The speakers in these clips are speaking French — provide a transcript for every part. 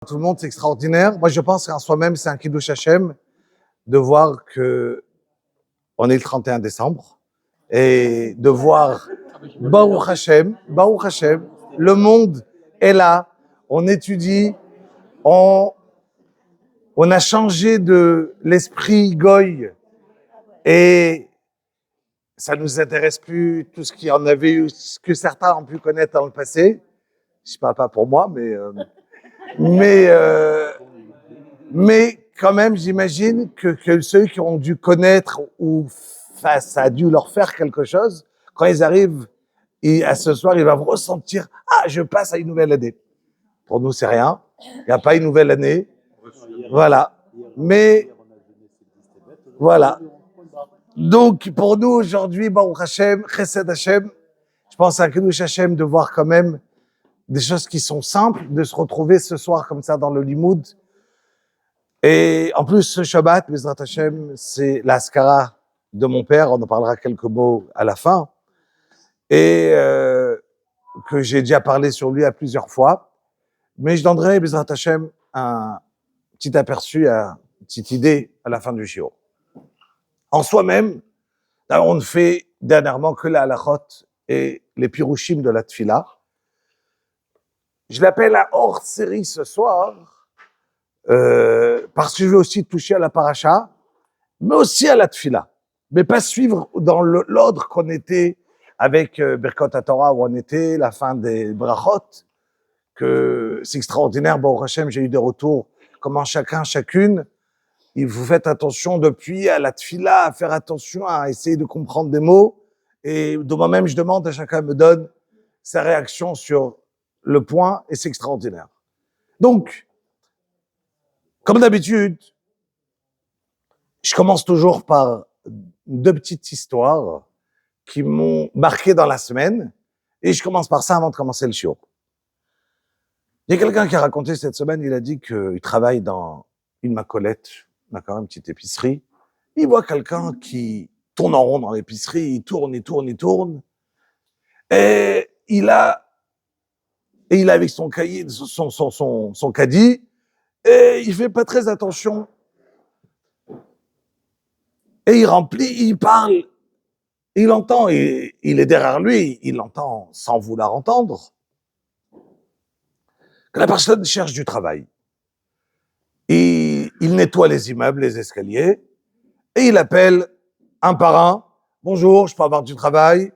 Tout le monde, c'est extraordinaire. Moi, je pense qu'en soi-même, c'est un Kiddush Hashem de voir que on est le 31 décembre et de voir Baruch Hashem, le monde est là, on étudie, on a changé de l'esprit goy et ça nous intéresse plus tout ce qu'il y en avait eu, ce que certains ont pu connaître dans le passé. Je parle pas pour moi, mais quand même, j'imagine que ceux qui ont dû connaître ou ça a dû leur faire quelque chose, quand ils arrivent et à ce soir, ils vont ressentir « Ah, je passe à une nouvelle année ». Pour nous, c'est rien. Il n'y a pas une nouvelle année. Voilà. Mais, voilà. Donc, pour nous, aujourd'hui, Baruch Hashem, Chesed Hashem, je pense à Kiddush Hashem de voir quand même des choses qui sont simples, de se retrouver ce soir comme ça dans le Limoud. Et en plus, ce Shabbat, Bezrat Hashem, c'est l'Askara de mon père. On en parlera quelques mots à la fin. Et que j'ai déjà parlé sur lui à plusieurs fois. Mais je donnerai, Bezrat Hashem, un petit aperçu, une petite idée à la fin du shiur. En soi-même, on ne fait dernièrement que la halachot et les pirushim de la tfila. Je l'appelle un hors-série ce soir, parce que je veux aussi toucher à la paracha, mais aussi à la tfila. Mais pas suivre dans l'ordre qu'on était avec Birkot HaTorah, où on était, la fin des brachot, que c'est extraordinaire, Baruch Hashem, j'ai eu des retours, comment chacune, et vous faites attention depuis à la tfila, à faire attention, à essayer de comprendre des mots, et de moi-même, je demande à chacun me donne sa réaction sur le point, et c'est extraordinaire. Donc, comme d'habitude, je commence toujours par deux petites histoires qui m'ont marqué dans la semaine, et je commence par ça avant de commencer le shiur. Il y a quelqu'un qui a raconté cette semaine, il a dit qu'il travaille dans une macolette, d'accord, une petite épicerie. Il voit quelqu'un qui tourne en rond dans l'épicerie, il tourne, et il a avec son cahier, son caddie, et il fait pas très attention. Et il remplit, il parle, il entend, et il est derrière lui, il entend sans vouloir entendre, que la personne cherche du travail. Et il nettoie les immeubles, les escaliers, et il appelle un par un. Bonjour, je peux avoir du travail?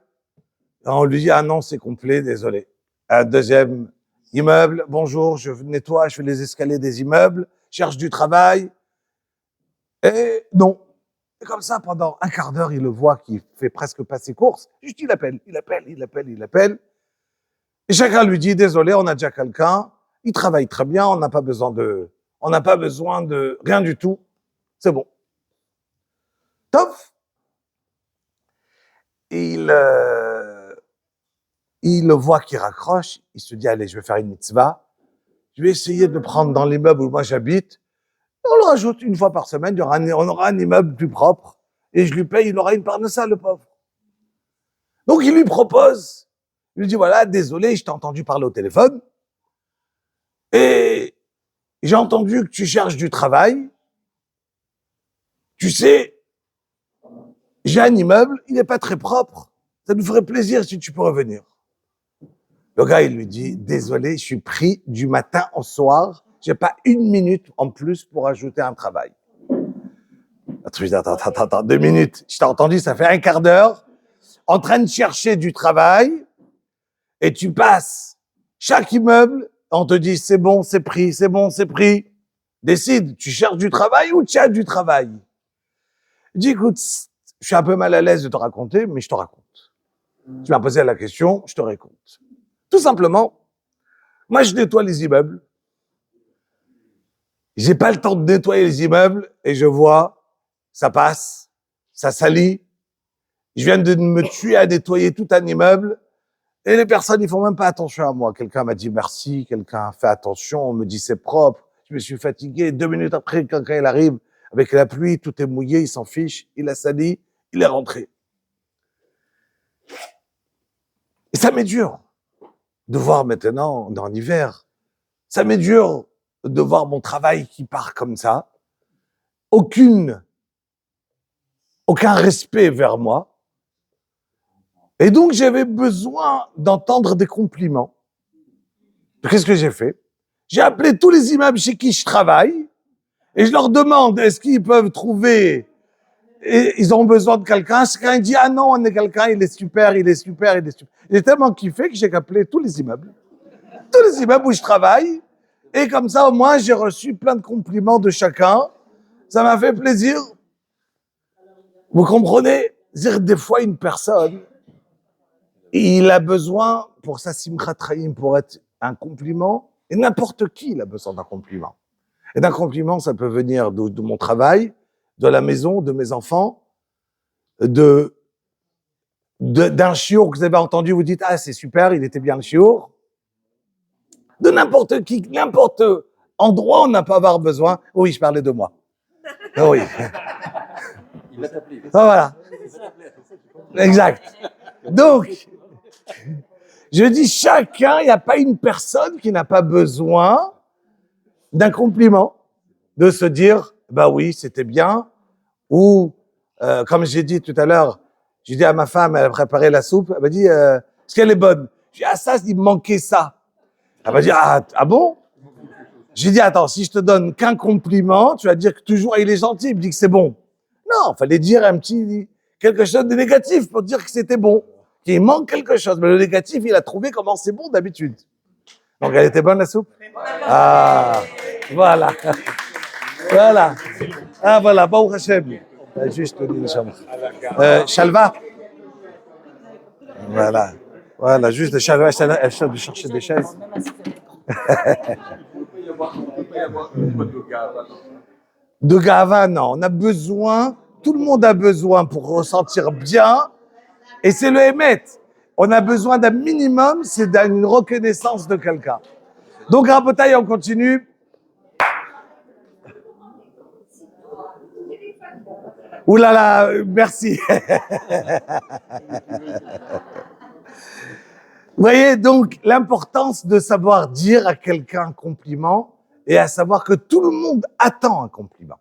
Et on lui dit, ah non, c'est complet, désolé. Un deuxième immeuble, bonjour, je nettoie, je fais les escaliers des immeubles, cherche du travail. Et non. Et comme ça, pendant un quart d'heure, il le voit qui fait presque pas ses courses. Juste, il appelle. Et chacun lui dit, désolé, on a déjà quelqu'un, il travaille très bien, on n'a pas besoin de rien du tout. C'est bon. Tof. Et il le voit qui raccroche, il se dit, allez, je vais faire une mitzvah, je vais essayer de le prendre dans l'immeuble où moi j'habite, et on le rajoute une fois par semaine, on aura un immeuble plus propre, et je lui paye, il aura une part de ça, le pauvre. Donc il lui propose, il lui dit, voilà, désolé, je t'ai entendu parler au téléphone, et j'ai entendu que tu cherches du travail, tu sais, j'ai un immeuble, il n'est pas très propre, ça nous ferait plaisir si tu peux revenir. Le gars, il lui dit, désolé, je suis pris du matin au soir, j'ai pas une minute en plus pour ajouter un travail. Je dis, attends, 2 minutes. Je t'ai entendu, ça fait un quart d'heure, en train de chercher du travail, et tu passes chaque immeuble, on te dit, c'est bon, c'est pris. Décide, tu cherches du travail ou tu as du travail? Je dis, écoute, je suis un peu mal à l'aise de te raconter, mais je te raconte. Tu m'as posé la question, je te raconte. Tout simplement, moi, je nettoie les immeubles. J'ai pas le temps de nettoyer les immeubles et je vois, ça passe, ça salit. Je viens de me tuer à nettoyer tout un immeuble et les personnes, ils font même pas attention à moi. Quelqu'un m'a dit merci, quelqu'un fait attention, on me dit c'est propre. Je me suis fatigué. 2 minutes après, quelqu'un il arrive avec la pluie, tout est mouillé, il s'en fiche, il a sali, il est rentré. Et ça m'est dur de voir maintenant, dans l'hiver, ça m'est dur de voir mon travail qui part comme ça. Aucun respect vers moi. Et donc, j'avais besoin d'entendre des compliments. Qu'est-ce que j'ai fait? J'ai appelé tous les immeubles chez qui je travaille et je leur demande est-ce qu'ils peuvent trouver, et ils ont besoin de quelqu'un. Chacun dit ah non, on est quelqu'un, il est super, il est super, il est super. J'ai tellement kiffé que j'ai appelé tous les immeubles où je travaille. Et comme ça, au moins, j'ai reçu plein de compliments de chacun. Ça m'a fait plaisir. Vous comprenez? Dire des fois une personne, il a besoin pour sa simchat chaim, pour être un compliment, et n'importe qui il a besoin d'un compliment. Et d'un compliment, ça peut venir de mon travail, de la maison, de mes enfants, d'un chiour que vous avez entendu, vous dites ah c'est super, il était bien le chiour. De n'importe qui, n'importe endroit, on n'a pas avoir besoin. Oui, je parlais de moi. Ah oui. Il va t'appeler. Ah, voilà. Exact. Donc, je dis chacun, il n'y a pas une personne qui n'a pas besoin d'un compliment, de se dire, bah oui, c'était bien, ou, comme j'ai dit tout à l'heure, j'ai dit à ma femme, elle a préparé la soupe, elle m'a dit, est-ce qu'elle est bonne? J'ai dit, ah ça, il me manquait ça. Elle m'a dit, ah bon? J'ai dit, attends, si je te donne qu'un compliment, tu vas dire que toujours, il est gentil, il me dit que c'est bon. Non, il fallait dire quelque chose de négatif pour dire que c'était bon, qu'il manque quelque chose. Mais le négatif, il a trouvé comment c'est bon d'habitude. Donc, elle était bonne, la soupe? Ah, voilà. Voilà. Ah, voilà, bon Hachem. Juste une chambre. Shalva. Voilà. Voilà, juste Shalva, elle cherche de chercher des chaises. De gava, non. On a besoin, tout le monde a besoin pour ressentir bien, et c'est le émet. On a besoin d'un minimum, c'est d'une reconnaissance de quelqu'un. Donc, Rabotaï, on continue. Ouh là là, merci. Vous voyez, donc, l'importance de savoir dire à quelqu'un un compliment et à savoir que tout le monde attend un compliment.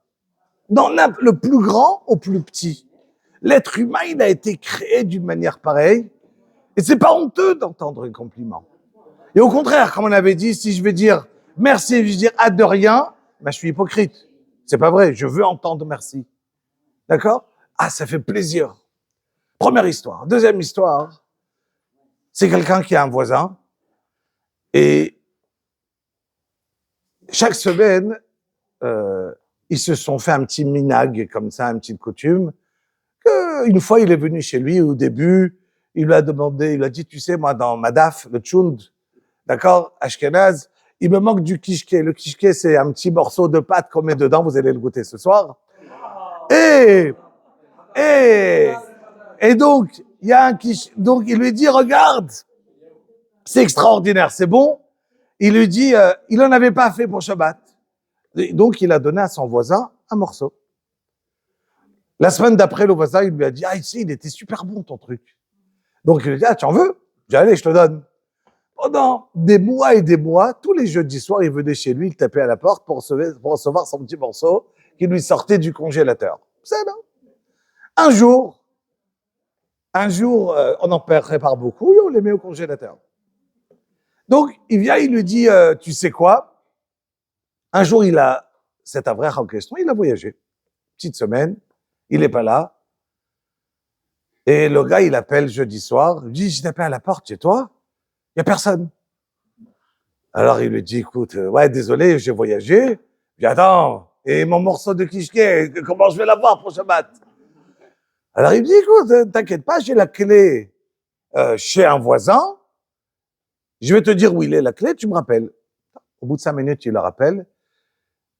Dans le plus grand au plus petit. L'être humain, il a été créé d'une manière pareille et c'est pas honteux d'entendre un compliment. Et au contraire, comme on avait dit, si je vais dire merci et je vais dire ah de rien, ben je suis hypocrite. C'est pas vrai, je veux entendre merci. D'accord? Ah, ça fait plaisir. Première histoire. Deuxième histoire, c'est quelqu'un qui a un voisin et chaque semaine, ils se sont fait un petit minag comme ça, une petite coutume. Une fois, il est venu chez lui au début, il lui a demandé, il lui a dit, tu sais, moi, dans Madaf, le tchound, d'accord, Ashkenaz, il me manque du kishke. Le kishke, c'est un petit morceau de pâte qu'on met dedans, vous allez le goûter ce soir. Et donc, il y a un kishke, donc il lui dit, regarde, c'est extraordinaire, c'est bon. Il lui dit, il en avait pas fait pour Shabbat. Et donc, il a donné à son voisin un morceau. La semaine d'après, le voisin, il lui a dit, ah, ici, il était super bon, ton truc. Donc, il lui a dit, ah, tu en veux? J'ai dit, allez, je te donne. Pendant des mois et des mois, tous les jeudis soirs, il venait chez lui, il tapait à la porte pour recevoir son petit morceau qui lui sortait du congélateur. C'est non? Un jour, on en prépare beaucoup et on les met au congélateur. Donc, il vient, il lui dit, tu sais quoi? Un jour, cet avraire en question, il a voyagé. Petite semaine, il n'est pas là. Et le gars, il appelle jeudi soir, il dit, je t'appelle à la porte chez toi, il n'y a personne. Alors il lui dit, écoute, ouais, désolé, j'ai voyagé. Je dis, attends, et mon morceau de kishke, comment je vais l'avoir pour Shabbat? Alors il me dit, écoute, t'inquiète pas, j'ai la clé chez un voisin, je vais te dire où il est la clé, tu me rappelles. Au bout de 5 minutes, il le rappelle.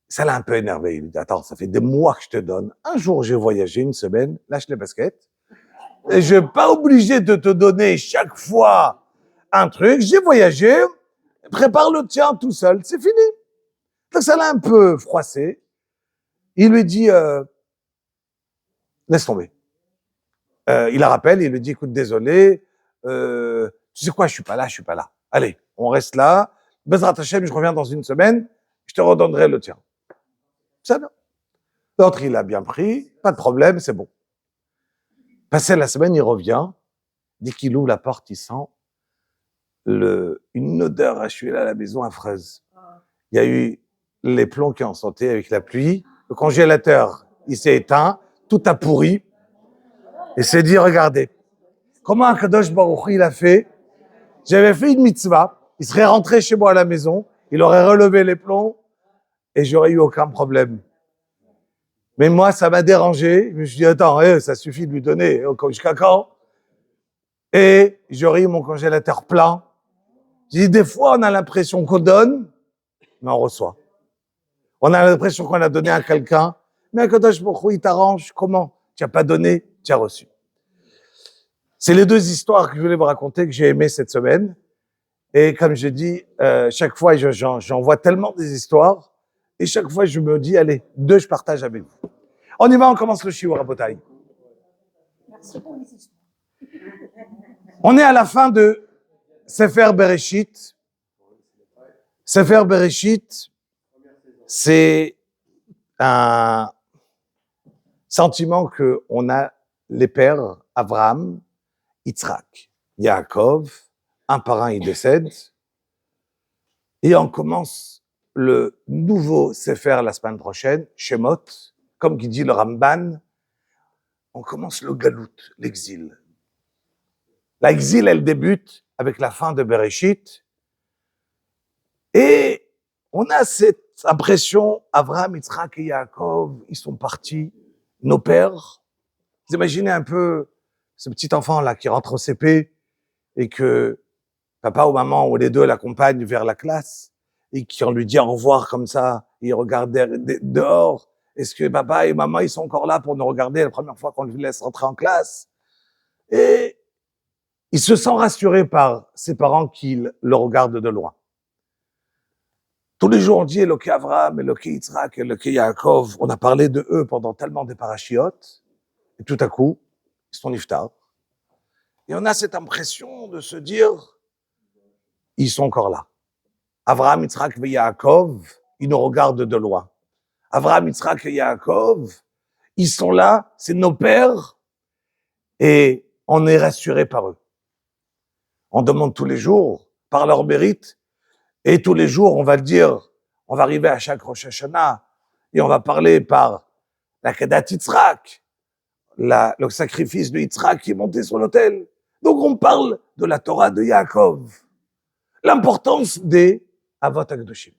Ça l'a un peu énervé. Il lui dit, attends, ça fait des mois que je te donne. Un jour, j'ai voyagé une semaine, lâche les baskets. Et je suis pas obligé de te donner chaque fois un truc. J'ai voyagé, prépare le tien tout seul, c'est fini. Donc ça l'a un peu froissé. Il lui dit, laisse tomber. Il la rappelle, il lui dit, écoute, désolé, tu sais quoi, je suis pas là. Allez, on reste là. Bezrat Hashem, je reviens dans une semaine. je te redonnerai le tien. Ça, non. L'autre, il a bien pris, pas de problème, c'est bon. Passé la semaine, il revient. Dès qu'il ouvre la porte, il sent une odeur à chuer à la maison affreuse. Il y a eu les plombs qui ont sauté avec la pluie. Le congélateur, il s'est éteint. Tout a pourri. Et s'est dit, regardez, comment Akadosh Baruch Hu, il a fait? J'avais fait une mitzvah. Il serait rentré chez moi à la maison. Il aurait relevé les plombs et j'aurais eu aucun problème. Mais moi, ça m'a dérangé. Je me suis dit, attends, ça suffit de lui donner jusqu'à quand? Et j'aurais eu mon congélateur plein. J'ai dit, des fois, on a l'impression qu'on donne, mais on reçoit. On a l'impression qu'on a donné à quelqu'un, mais Akadosh Baruch Hu, il t'arrange. Comment? Tu n'as pas donné, tu as reçu. C'est les deux histoires que je voulais vous raconter, que j'ai aimées cette semaine. Et comme je dis, chaque fois, j'en vois tellement des histoires. Et chaque fois, je me dis, allez, deux, je partage avec vous. On y va, on commence le shiur, Rabotai. Merci pour les histoires. On est à la fin de Sefer Bereshit. Sefer Bereshit, c'est un sentiment que on a les pères Abraham, Yitzhak, Yaakov, un par un, ils décèdent. Et on commence le nouveau Sefer la semaine prochaine, Shemot, comme qui dit le Ramban, on commence le galout, l'exil. L'exil, elle débute avec la fin de Bereshit. Et on a cette impression, Abraham, Yitzhak et Yaakov, ils sont partis, nos pères. Vous imaginez un peu ce petit enfant-là qui rentre au CP et que papa ou maman ou les deux l'accompagnent vers la classe et qui on lui dit au revoir comme ça, et il regarde dehors. Est-ce que papa et maman, ils sont encore là pour nous regarder la première fois qu'on lui laisse rentrer en classe? Et il se sent rassuré par ses parents qui le regardent de loin. Tous les jours, on dit Eloké Avraham, Eloké Yitzhak, Eloké Yaakov. On a parlé de eux pendant tellement des parachiotes. Et tout à coup, ils sont niftar. Et on a cette impression de se dire, ils sont encore là. Avraham, Yitzhak et Yaakov, ils nous regardent de loin. Avraham, Yitzhak et Yaakov, ils sont là, c'est nos pères, et on est rassuré par eux. On demande tous les jours, par leur mérite, et tous les jours, on va le dire, on va arriver à chaque Rosh Hashanah, et on va parler par la Kedat Yitzhak, le sacrifice de Yitzhak qui est monté sur l'autel. Donc on parle de la Torah de Yaakov. L'importance des Avot HaKadoshim.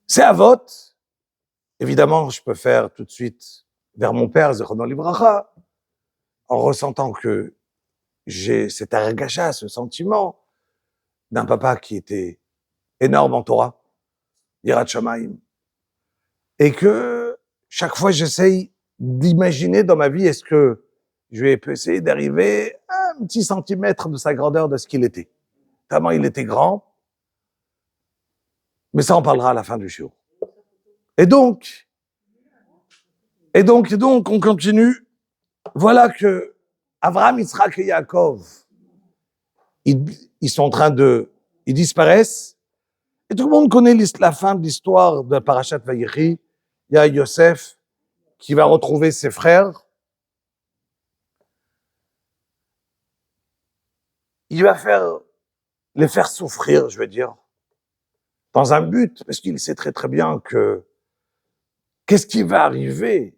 Ces Avot, évidemment, je peux faire tout de suite vers mon père, Zechrono Livracha, en ressentant que j'ai cet argacha, ce sentiment d'un papa qui était énorme en Torah, Yirat Shamayim, et que chaque fois j'essaye d'imaginer dans ma vie, est-ce que je vais essayer d'arriver à un petit centimètre de sa grandeur, de ce qu'il était. Tellement il était grand, mais ça on parlera à la fin du shiur. Et donc, on continue. Voilà que Avraham, Yitzhak et Yaakov, ils sont en train ils disparaissent. Et tout le monde connaît la fin de l'histoire de Parashat Vayechi. Il y a Yosef qui va retrouver ses frères. Il va les faire souffrir, je veux dire, dans un but, parce qu'il sait très très bien que qu'est-ce qui va arriver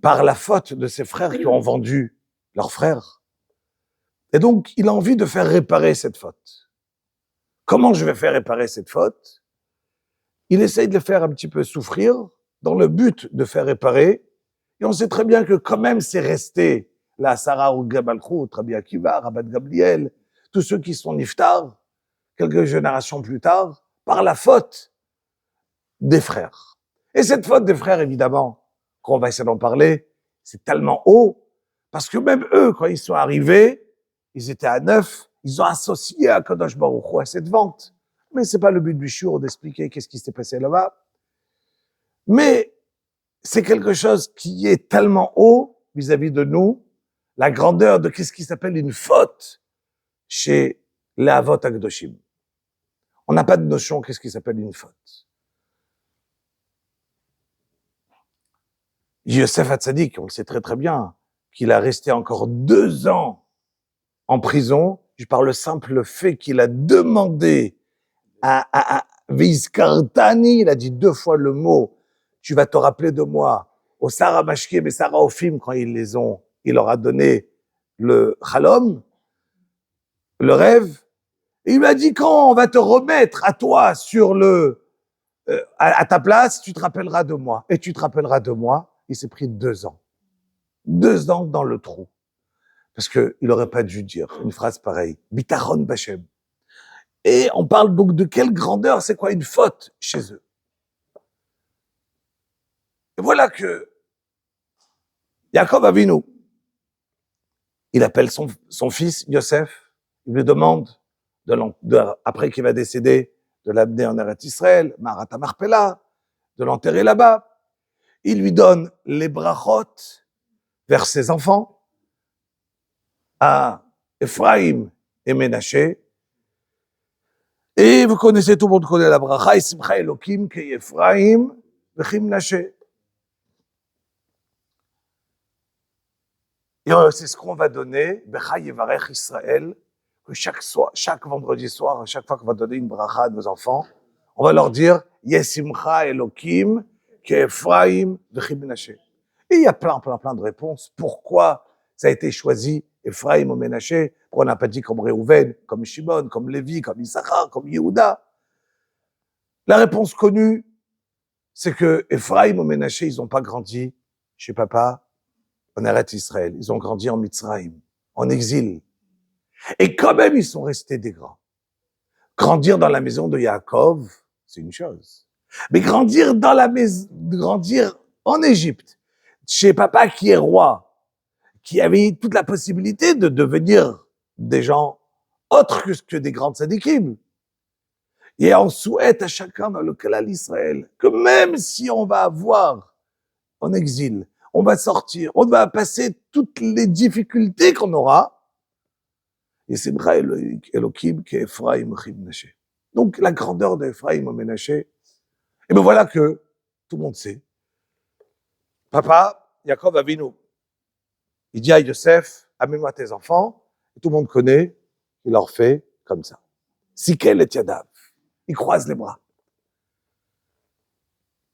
par la faute de ses frères qui ont vendu leurs frères. Et donc, il a envie de faire réparer cette faute. Comment je vais faire réparer cette faute? Il essaye de les faire un petit peu souffrir dans le but de faire réparer. Et on sait très bien que quand même c'est resté la Sarah ou Gabalchou, Rabbi Akiva, Rabbat Gabriel, tous ceux qui sont niftar, quelques générations plus tard, par la faute des frères. Et cette faute des frères, évidemment, qu'on va essayer d'en parler, c'est tellement haut, parce que même eux, quand ils sont arrivés, ils étaient à 9, ils ont associé à Kadosh Baruch Hu à cette vente. Mais c'est pas le but du shiur d'expliquer qu'est-ce qui s'est passé là-bas. Mais c'est quelque chose qui est tellement haut vis-à-vis de nous, la grandeur de qu'est-ce qui s'appelle une faute chez les Avot HaKadoshim. On n'a pas de notion qu'est-ce qui s'appelle une faute. Yosef Hatzadik, on le sait très très bien, qu'il a resté encore 2 ans en prison, par le simple fait qu'il a demandé à Vizkartani, il a dit 2 fois le mot, tu vas te rappeler de moi, au Sarah Mashkim et Sarah Ophim, quand il leur a donné le Chalom, le rêve, et il lui a dit, quand on va te remettre à toi sur à ta place, tu te rappelleras de moi. Et tu te rappelleras de moi. Il s'est pris 2 ans. 2 ans dans le trou. Parce que il aurait pas dû dire une phrase pareille. Bitachon Bachem. Et on parle donc de quelle grandeur, c'est quoi une faute chez eux. Et voilà que Yaakov Avinu, il appelle son fils Yosef, il lui demande, après qu'il va décéder, de l'amener en Eretz Israël, Marat Marpella, de l'enterrer là-bas. Il lui donne les brachot vers ses enfants, à Ephraim et Ménaché. Et vous connaissez, tout le monde connaît la bracha, Isimcha Elokim, Kei Ephraim, Vechim Naché. Et c'est ce qu'on va donner, Becha Yevarech Israël, que chaque vendredi soir, à chaque fois qu'on va donner une bracha à nos enfants, on va leur dire, Yesimcha Elokim, Kei Ephraim, Vechim Naché. Et il y a plein de réponses. Pourquoi ça a été choisi Ephraim ou Ménaché? Pourquoi on n'a pas dit comme Réhouven, comme Shimon, comme Lévi, comme Issachar, comme Yehuda? La réponse connue, c'est que Ephraim ou Ménaché, ils n'ont pas grandi chez papa en Eretz Israël. Ils ont grandi en Mitzrayim, en exil. Et quand même, ils sont restés des grands. Grandir dans la maison de Yaakov, c'est une chose. Mais grandir en Égypte, chez papa qui est roi, qui avait toute la possibilité de devenir des gens autres que des grandes tzadikim. Et on souhaite à chacun dans le Kalal Israël que même si on va avoir en exil, on va sortir, on va passer toutes les difficultés qu'on aura, et c'est Bra Elokim qui est Ephraim Chim Naché. Donc la grandeur d'Ephraim Menaché, et bien voilà que tout le monde sait. Papa, Yaakov Avinu, il dit à Yosef, amène-moi tes enfants, et tout le monde connaît, il leur fait comme ça. Sikel et Yadav, il croise les bras.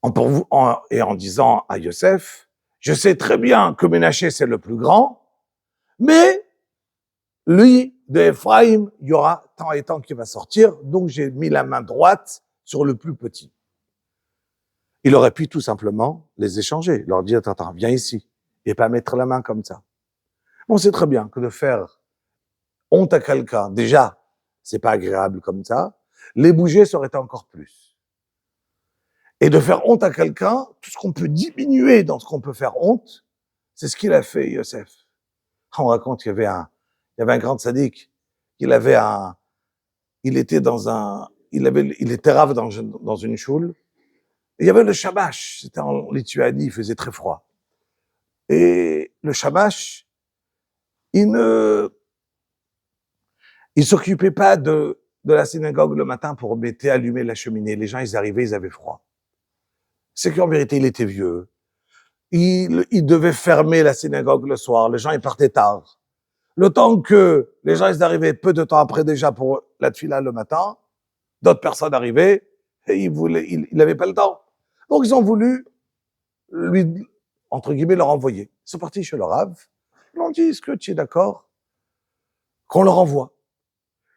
En disant à Yosef, je sais très bien que Ménaché c'est le plus grand, mais lui, de Ephraim, il y aura tant et tant qui va sortir, donc j'ai mis la main droite sur le plus petit. Il aurait pu tout simplement les échanger, leur dire, attends, viens ici, et pas mettre la main comme ça. On sait très bien que de faire honte à quelqu'un, déjà, c'est pas agréable comme ça, les bouger, ça aurait été encore plus. Et de faire honte à quelqu'un, tout ce qu'on peut diminuer dans ce qu'on peut faire honte, c'est ce qu'il a fait, Yosef. On raconte qu'il y avait un grand tzaddik, il était rave dans une choule, et il y avait le shamash, c'était en Lituanie, il faisait très froid. Et le shamash, il s'occupait pas de la synagogue le matin pour allumer la cheminée. Les gens, ils arrivaient, ils avaient froid. C'est qu'en vérité, il était vieux. Il devait fermer la synagogue le soir. Les gens, ils partaient tard. Le temps que les gens, ils arrivaient peu de temps après déjà pour la tefila le matin, d'autres personnes arrivaient et il n'avait pas le temps. Donc, ils ont voulu lui, entre guillemets, leur envoyer. Ils sont partis chez le Rav. Ils lui ont dit, est-ce que tu es d'accord qu'on le renvoie?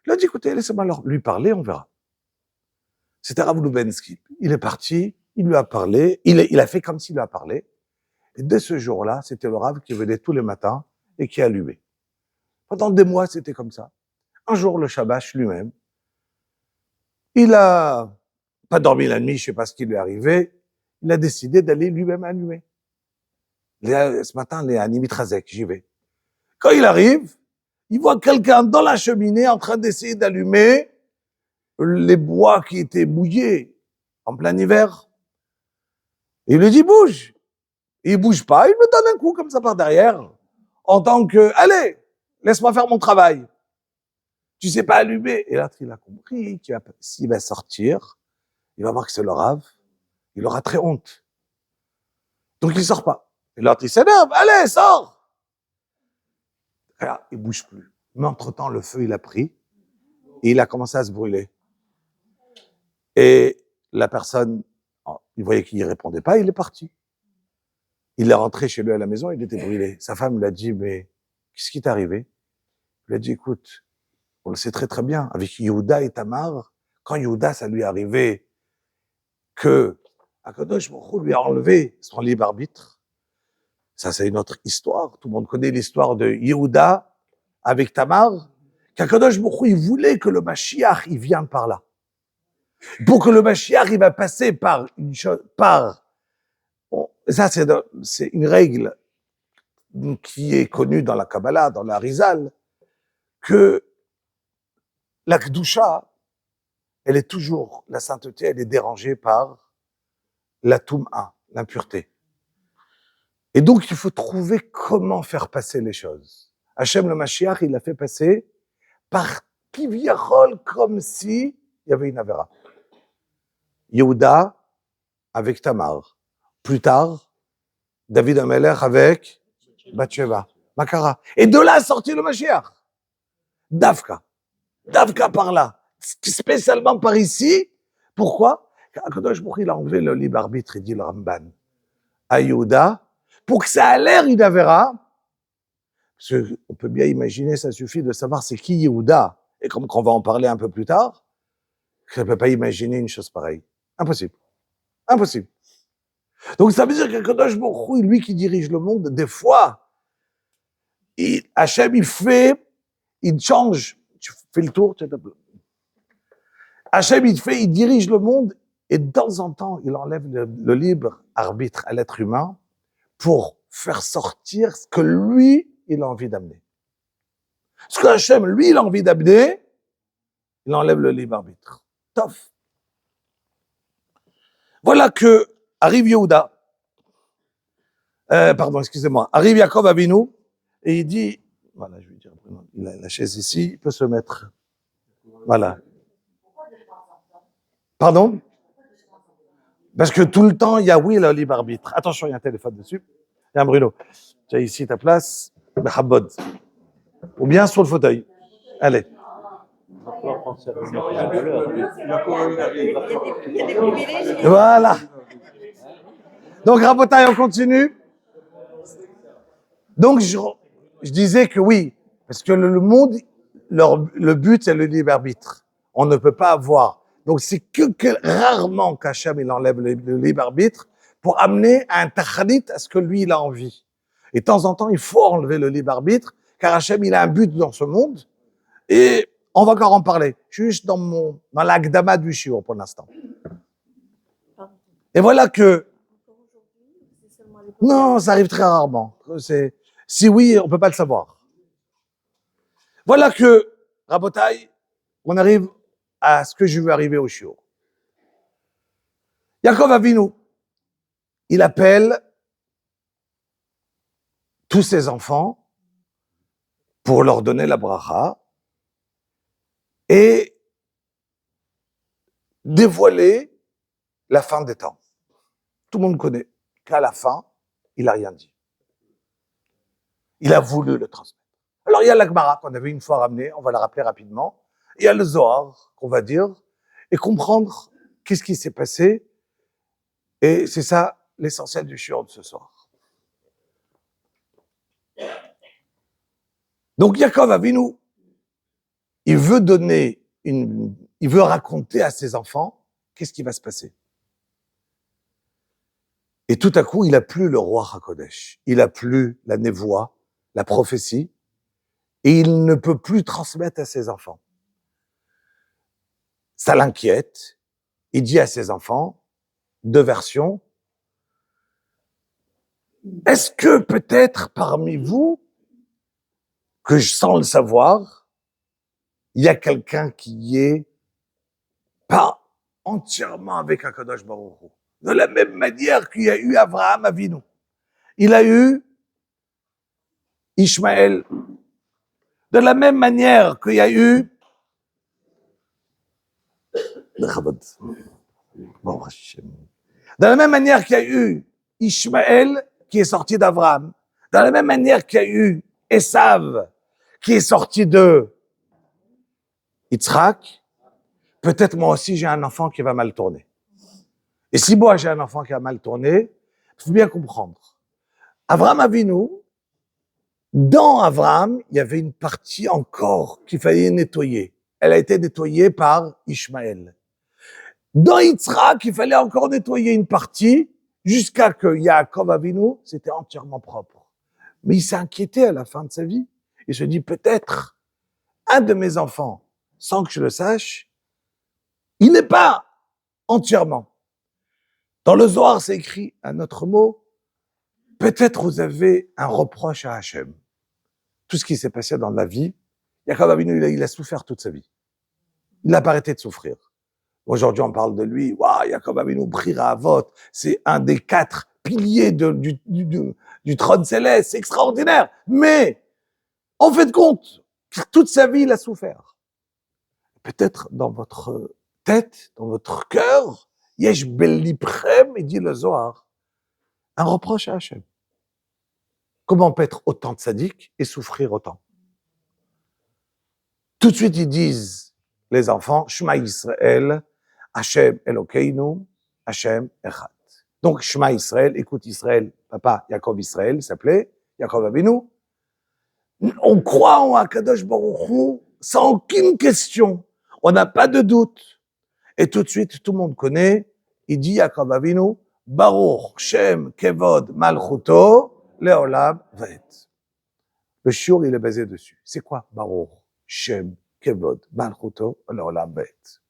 Il a dit, écoutez, laissez-moi lui parler, on verra. C'était Rav Lubensky. Il est parti, il lui a parlé, il a fait comme s'il lui a parlé. Et dès ce jour-là, c'était le Rav qui venait tous les matins et qui allumait. Pendant des mois, c'était comme ça. Un jour, le Shabbat lui-même, il a pas dormi la nuit, je sais pas ce qui lui est arrivé, il a décidé d'aller lui-même allumer. Ce matin, les Animitrazek, j'y vais. Quand il arrive, il voit quelqu'un dans la cheminée en train d'essayer d'allumer les bois qui étaient mouillés en plein hiver. Et il lui dit, bouge. Et il bouge pas, il me donne un coup comme ça par derrière, en tant que, allez, laisse-moi faire mon travail. Tu sais pas allumer. Et l'autre, il a compris s'il va sortir, il va voir que c'est le rave, il aura très honte. Donc il sort pas. Et l'autre, il s'énerve. Allez, sors! Regarde, il bouge plus. Mais entre-temps, le feu, il a pris et il a commencé à se brûler. Et la personne, il voyait qu'il ne répondait pas, il est parti. Il est rentré chez lui à la maison, il était brûlé. Sa femme lui a dit, mais qu'est-ce qui t'est arrivé? Il lui a dit, écoute, on le sait très très bien, avec Yehuda et Tamar, quand Yehuda, ça lui est arrivé que Akadosh Baruch Hu lui a enlevé son libre arbitre. Ça, c'est une autre histoire. Tout le monde connaît l'histoire de Yehuda avec Tamar. Qu'Akadosh Baruch Hu, il voulait que le Mashiach, il vienne par là. Pour que le Mashiach, il va passer par une chose, ça, c'est une règle qui est connue dans la Kabbalah, dans la Rizal, que la Kedusha, elle est toujours, la sainteté, elle est dérangée par la Toum'a, l'impureté. Et donc, il faut trouver comment faire passer les choses. Hachem le Mashiach, il l'a fait passer par Kivyachol, comme si il y avait une Avera. Yehuda avec Tamar. Plus tard, David Amelech avec Bathsheba. Makara. Et de là est sorti le Mashiach. Davka. Davka par là. Spécialement par ici. Pourquoi? Akadosh Baruch Hu, il a enlevé le libre arbitre, il dit le Ramban, à Yehuda, pour que ça a l'air une Avera. Parce qu'on peut bien imaginer, ça suffit de savoir c'est qui Yehuda. Et comme qu'on va en parler un peu plus tard, je ne peux pas imaginer une chose pareille. Impossible. Impossible. Donc ça veut dire qu'Akadosh Baruch Hu, lui qui dirige le monde, des fois, Hachem, il change. Tu fais le tour, Hachem, il dirige le monde et de temps en temps, il enlève le libre arbitre à l'être humain pour faire sortir ce que lui, il a envie d'amener. Ce que Hachem, lui, il a envie d'amener, il enlève le libre arbitre. Tof. Voilà que arrive Yehuda. Excusez-moi. Arrive Yaakov Avinu et il dit, voilà, je vais dire, il a la chaise ici, il peut se mettre. Voilà. Pardon? Parce que tout le temps, il y a oui, le libre arbitre. Attention, il y a un téléphone dessus. Il y a un Bruno. Tu as ici ta place. Habod. Ou bien sur le fauteuil. Allez. Voilà. Donc, Rabotaille, on continue. Donc, je disais que oui, parce que le monde, le but, c'est le libre arbitre. On ne peut pas avoir. Donc, c'est que rarement qu'Hachem, il enlève le libre arbitre pour amener un tachadit à ce que lui, il a envie. Et de temps en temps, il faut enlever le libre arbitre, car Hachem, il a un but dans ce monde. Et on va encore en parler. Je suis juste dans l'agdama du shiur pour l'instant. Et voilà que, non, ça arrive très rarement. Si oui, on peut pas le savoir. Voilà que, Rabotaï, on arrive à ce que je veux arriver au shiur. Yaakov Avinu, il appelle tous ses enfants pour leur donner la bracha et dévoiler la fin des temps. Tout le monde connaît qu'à la fin, il n'a rien dit. Il a voulu le transmettre. Alors, il y a la Gemara qu'on avait une fois ramenée, on va la rappeler rapidement. Il y a le Zohar qu'on va dire et comprendre qu'est-ce qui s'est passé. Et c'est ça l'essentiel du shiur de ce soir. Donc, Yaakov Avinu, il veut raconter à ses enfants qu'est-ce qui va se passer. Et tout à coup, il a plus le roi HaKodesh. Il a plus la névoie, la prophétie, et il ne peut plus transmettre à ses enfants. Ça l'inquiète. Il dit à ses enfants, deux versions. Est-ce que peut-être parmi vous, que sans le savoir, il y a quelqu'un qui est pas entièrement avec HaKadosh Baruch Hu? De la même manière qu'il y a eu Abraham Avinu. Il a eu Ishmaël. De la même manière qu'il y a eu Lechavod. Bon, Hashem. De la même manière qu'il y a eu Ishmaël qui est sorti d'Abraham, de la même manière qu'il y a eu Esav qui est sorti de Yitzhak, peut-être moi aussi j'ai un enfant qui va mal tourner. Et si moi j'ai un enfant qui va mal tourner, il faut bien comprendre. Abraham Avinu, dans Abraham, il y avait une partie encore qu'il fallait nettoyer. Elle a été nettoyée par Ishmaël. Dans Yitzhak, il fallait encore nettoyer une partie jusqu'à que Yaakov Avinu, c'était entièrement propre. Mais il s'est inquiété à la fin de sa vie. Il se dit peut-être un de mes enfants, sans que je le sache, il n'est pas entièrement. Dans le Zohar, c'est écrit un autre mot. Peut-être vous avez un reproche à Hachem. Tout ce qui s'est passé dans la vie, Yaakov Avinu, il a souffert toute sa vie. Il n'a pas arrêté de souffrir. Aujourd'hui, on parle de lui. Waouh, Yaakov Avinu, Brira Avot, c'est un des 4 piliers du trône céleste. C'est extraordinaire. Mais, en fait compte, toute sa vie, il a souffert. Peut-être dans votre tête, dans votre cœur, Yesh Belliprem, il dit le Zohar, un reproche à Hachem. Comment on peut être autant de sadique et souffrir autant? Tout de suite, ils disent, les enfants, Shema Yisrael, Hachem Elokeinu, Hachem Echad. Donc, Shema Yisrael, écoute Israël, papa Yaakov Israël s'appelait, Yaakov Avinu. On croit en Akadosh Baruch Hu sans aucune question. On n'a pas de doute. Et tout de suite, tout le monde connaît, il dit Yaakov Avinu, Baruch Shem Kevod Malchuto, Leolam Vaet. Le shiur, il est basé dessus. C'est quoi Baruch Shem Kevod Malchuto, Leolam Vaet?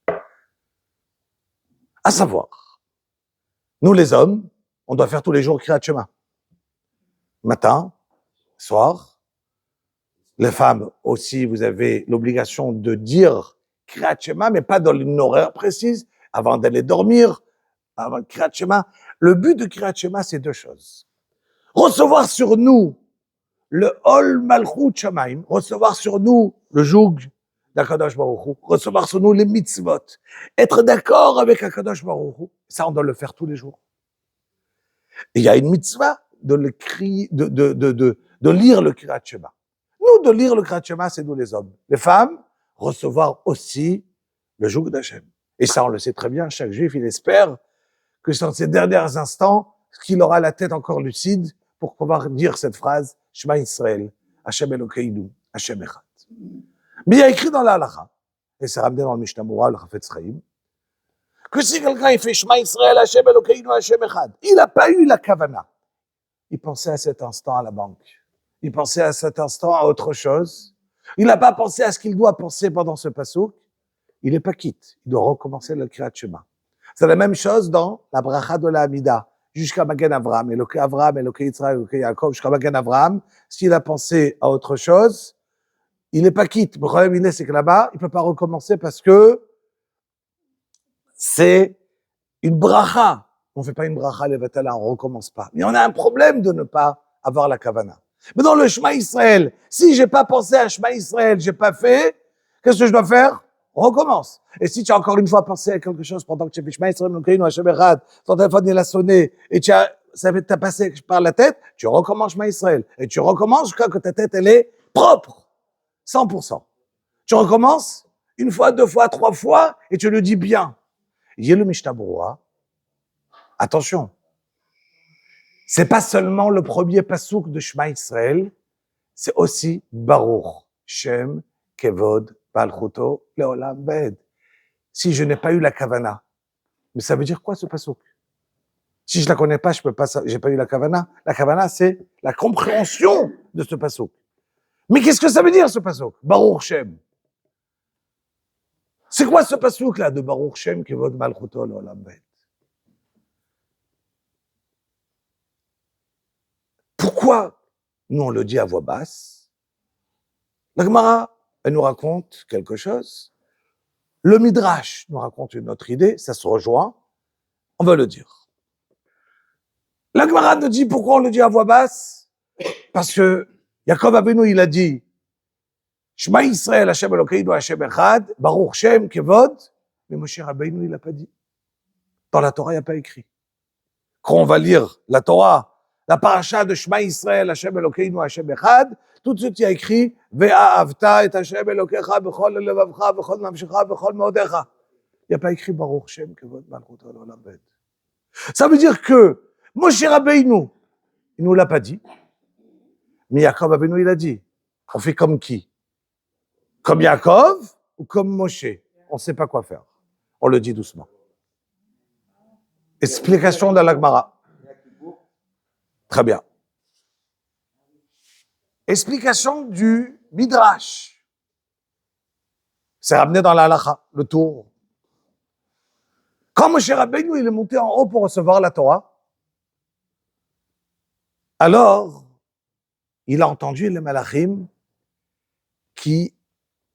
À savoir, nous les hommes, on doit faire tous les jours Kriyat Shema. Matin, soir. Les femmes aussi, vous avez l'obligation de dire Kriyat Shema, mais pas dans une horaire précise, avant d'aller dormir, avant Kriyat Shema. Le but de Kriyat Shema, c'est 2 choses. Recevoir sur nous le Ol Malchut Shamaim, recevoir sur nous le joug d'Akadosh Baruch Hu, recevoir sur nous les mitzvot, être d'accord avec Akadosh Baruch Hu, ça on doit le faire tous les jours. Et il y a une mitzvah de lire le Kriyat Shema. Nous, de lire le Kriyat Shema, c'est nous les hommes. Les femmes, recevoir aussi le joug d'Hachem. Et ça, on le sait très bien, chaque juif, il espère que dans ces derniers instants, qu'il aura la tête encore lucide pour pouvoir dire cette phrase, Shema Yisrael, Hachem Elokeinu, Hachem Echad. Mais il y a écrit dans la halakha, et c'est ramené dans le Mishnah Moura, le Chafetz Chaim, que si quelqu'un il fait Shema Yisrael, Hachem Elokeinu, Hachem Echad, il n'a pas eu la kavana. Il pensait à cet instant à la banque. Il pensait à cet instant à autre chose. Il n'a pas pensé à ce qu'il doit penser pendant ce pasouk. Il n'est pas quitte. Il doit recommencer le Kriyat Shema. C'est la même chose dans la bracha de la Hamida. Jusqu'à Magen Avraham, Eloké Avraham, Eloké Yitzhak, Eloké Yaakov, jusqu'à Magen Avraham. S'il a pensé à autre chose, il n'est pas quitte. Le problème, c'est que là-bas, il ne peut pas recommencer parce que c'est une bracha. On ne fait pas une bracha levatala, on ne recommence pas. Mais on a un problème de ne pas avoir la kavana. Mais dans le Shema Yisrael, si j'ai pas pensé à Shema Yisrael, j'ai pas fait, qu'est-ce que je dois faire? On recommence. Et si tu as encore une fois pensé à quelque chose pendant que tu as fait Shema Yisrael, Elokeinu, Hachem Echad, ton téléphone il a sonné, et ça t'a passé par la tête, tu recommences Shema Yisrael. Et tu recommences jusqu'à que ta tête, elle est propre. 100%. Tu recommences une fois, 2 fois, 3 fois, et tu le dis bien. Il y a le Mishnah Berurah. Attention. C'est pas seulement le premier pasouk de Shema Yisrael, c'est aussi Baruch Shem Kevod Malchuto Leolam Vaed. Si je n'ai pas eu la kavana, mais ça veut dire quoi ce pasouk? Si je la connais pas, j'ai pas eu la kavana. La kavana, c'est la compréhension de ce pasouk. Mais qu'est-ce que ça veut dire ce pasouk? Baruch Shem. C'est quoi ce pasouk là de Baruch Shem Kevod Malchuto Leolam Vaed? Pourquoi nous on le dit à voix basse? La Gemara, elle nous raconte quelque chose. Le Midrash nous raconte une autre idée, ça se rejoint. On va le dire. La Gemara nous dit pourquoi on le dit à voix basse? Parce que Yaakov Avinu, il a dit Shema Yisrael, Hashem Elokeinu, Hashem Echad, Baruch Shem Kevod, Mais Moshe Rabbeinu, il n'a pas dit. Dans la Torah, il n'y a pas écrit. Quand on va lire la Torah, la paracha de Shema Yisrael, Hashem Elokeinu, Hashem Echad, tout de suite, il y a écrit Ve'ahavta et Hashem Elokecha b'chol levavcha, b'chol nafshecha, b'chol meodecha. Il n'y a pas écrit Baruch Shem Kevod Malchuto L'Olam Vaed. Ça veut dire que Moshe Rabbeinu, il nous l'a pas dit, mais Yaakov Avinu, il a dit. On fait comme qui? Comme Yaakov ou comme Moshe? On ne sait pas quoi faire. On le dit doucement. Explication de la Gemara. Très bien. Explication du Midrash. C'est ramené dans la halacha, le tour. Quand Moshe Rabbeinu il est monté en haut pour recevoir la Torah, alors il a entendu les malachim qui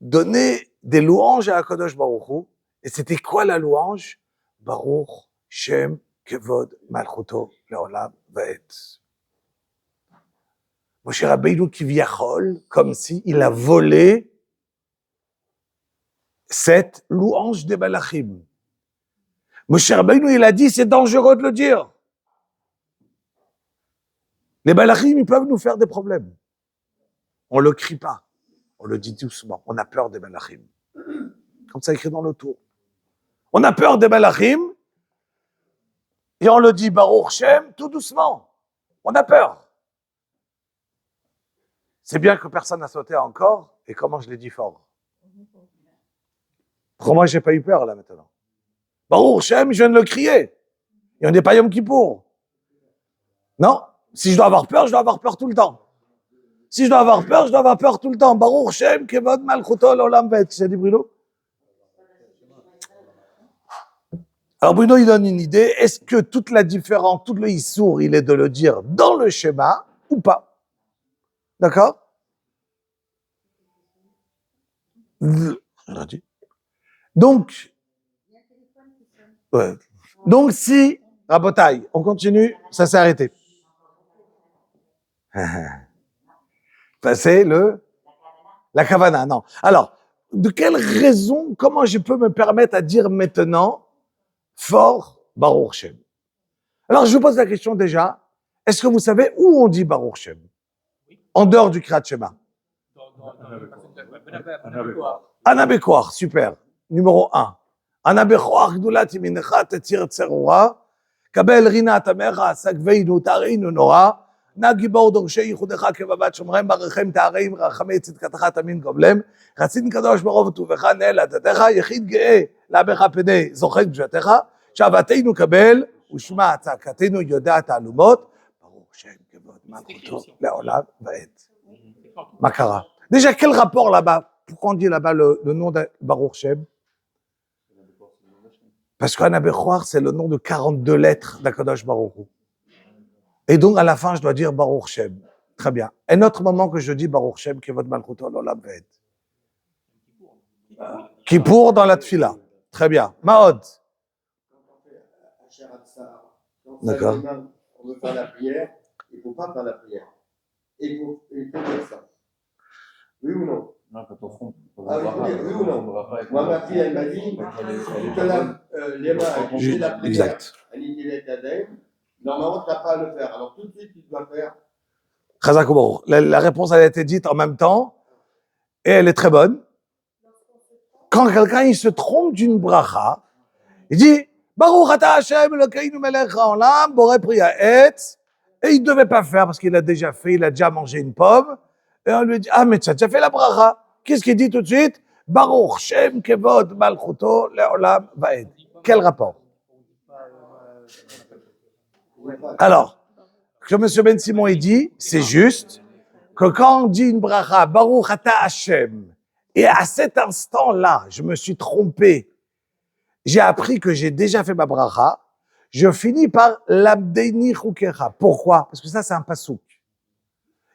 donnaient des louanges à Akadosh Baruch Hu. Et c'était quoi la louange? Baruch Shem Kevod Malchuto Leolam Vaed. Moshe Rabbeinu Kivyachol, comme si il a volé cette louange des malachim. Moshe Rabbeinu, il a dit, c'est dangereux de le dire. Les malachim, ils peuvent nous faire des problèmes. On le crie pas. On le dit doucement. On a peur des malachim. Comme ça écrit dans le tour. On a peur des malachim et on le dit Baruch Shem tout doucement. On a peur. C'est bien que personne n'a sauté encore. Et comment je l'ai dit fort? Pour moi, j'ai pas eu peur là maintenant. Baruch Shem, je viens de le crier. Et on n'est pas Yom Kippour. Non. Si je dois avoir peur, je dois avoir peur tout le temps. Si je dois avoir peur, je dois avoir peur tout le temps. Baruch Shem, Kevod Malchuto L'Olam Vaed. C'est dit Bruno? Alors Bruno, il donne une idée. Est-ce que toute la différence, tout le issour, il est de le dire dans le schéma ou pas? D'accord? Donc, ouais. Donc si, Rabotaï, on continue, ça s'est arrêté. C'est la kavana, non. Alors, de quelle raison, comment je peux me permettre à dire maintenant fort Baruch Shem? Alors, je vous pose la question déjà, est-ce que vous savez où on dit Baruch Shem? En dehors du Kriyat Shema. Anabekouar, super. Numéro 1. Anabekouar, Gdulat Yaminecha, Tetzir Tzerura, Kabel Rina Tamecha, Sakveinu, Tareinu Nora, Nagibor Dorshei Yichudecha, Kevavat Shomrem, Barechem Tareim, Rachamei Tzidkatecha, Tamin Goblem, Ratzin Kadosh Barov Tuvecha, Nel Atatecha, Yechid Ge'e, Labecha Pene, Zochek Bjatecha, Shavateinu Kabel, Ushma Tzakatenu Yodat Alumot, Baruch Shem Kevod Malchuto Leolam Vaed. Makara. Déjà, quel rapport là-bas? Pourquoi on dit là-bas le nom de Baruch Shem? Parce qu'Anabekouar, c'est le nom de 42 lettres d'Akadosh Baruch Hu. Et donc, à la fin, je dois dire Baruch Shem. Très bien. Un autre moment que je dis Baruch Shem, Kevod Malchuto L'Olam Vaed. Kippour dans la Tfila. Très bien. Maod. D'accord. On veut faire la prière, il ne faut pas faire la prière. Il faut dire ça. Oui ou non? Non, quand on fond. Ah, oui ou non? Moi, ma fille, elle m'a dit que les mains, elle fait la prière. Exact. Elle dit qu'il est adem. Normalement, tu n'as pas à le faire. Alors, tout de suite, tu dois faire. Chazak Baruch. La réponse elle a été dite en même temps et elle est très bonne. Quand quelqu'un il se trompe d'une bracha, il dit Baruch ata Hashem Elokeinu melech haolam borei pri ha'etz, et il ne devait pas faire parce qu'il a déjà fait, il a déjà mangé une pomme. Et on lui dit ah mais tu as déjà fait la bracha. Qu'est-ce qu'il dit tout de suite? Baruch Shem Kevod Malchuto Leolam Vaed. Quel rapport? Alors, comme M. Ben Simon il dit, c'est juste que quand on dit une bracha, Baruch ata Hashem, et à cet instant-là, je me suis trompé, j'ai appris que j'ai déjà fait ma bracha, je finis par l'abdeini chukecha. Pourquoi? Parce que ça, c'est un pasouk.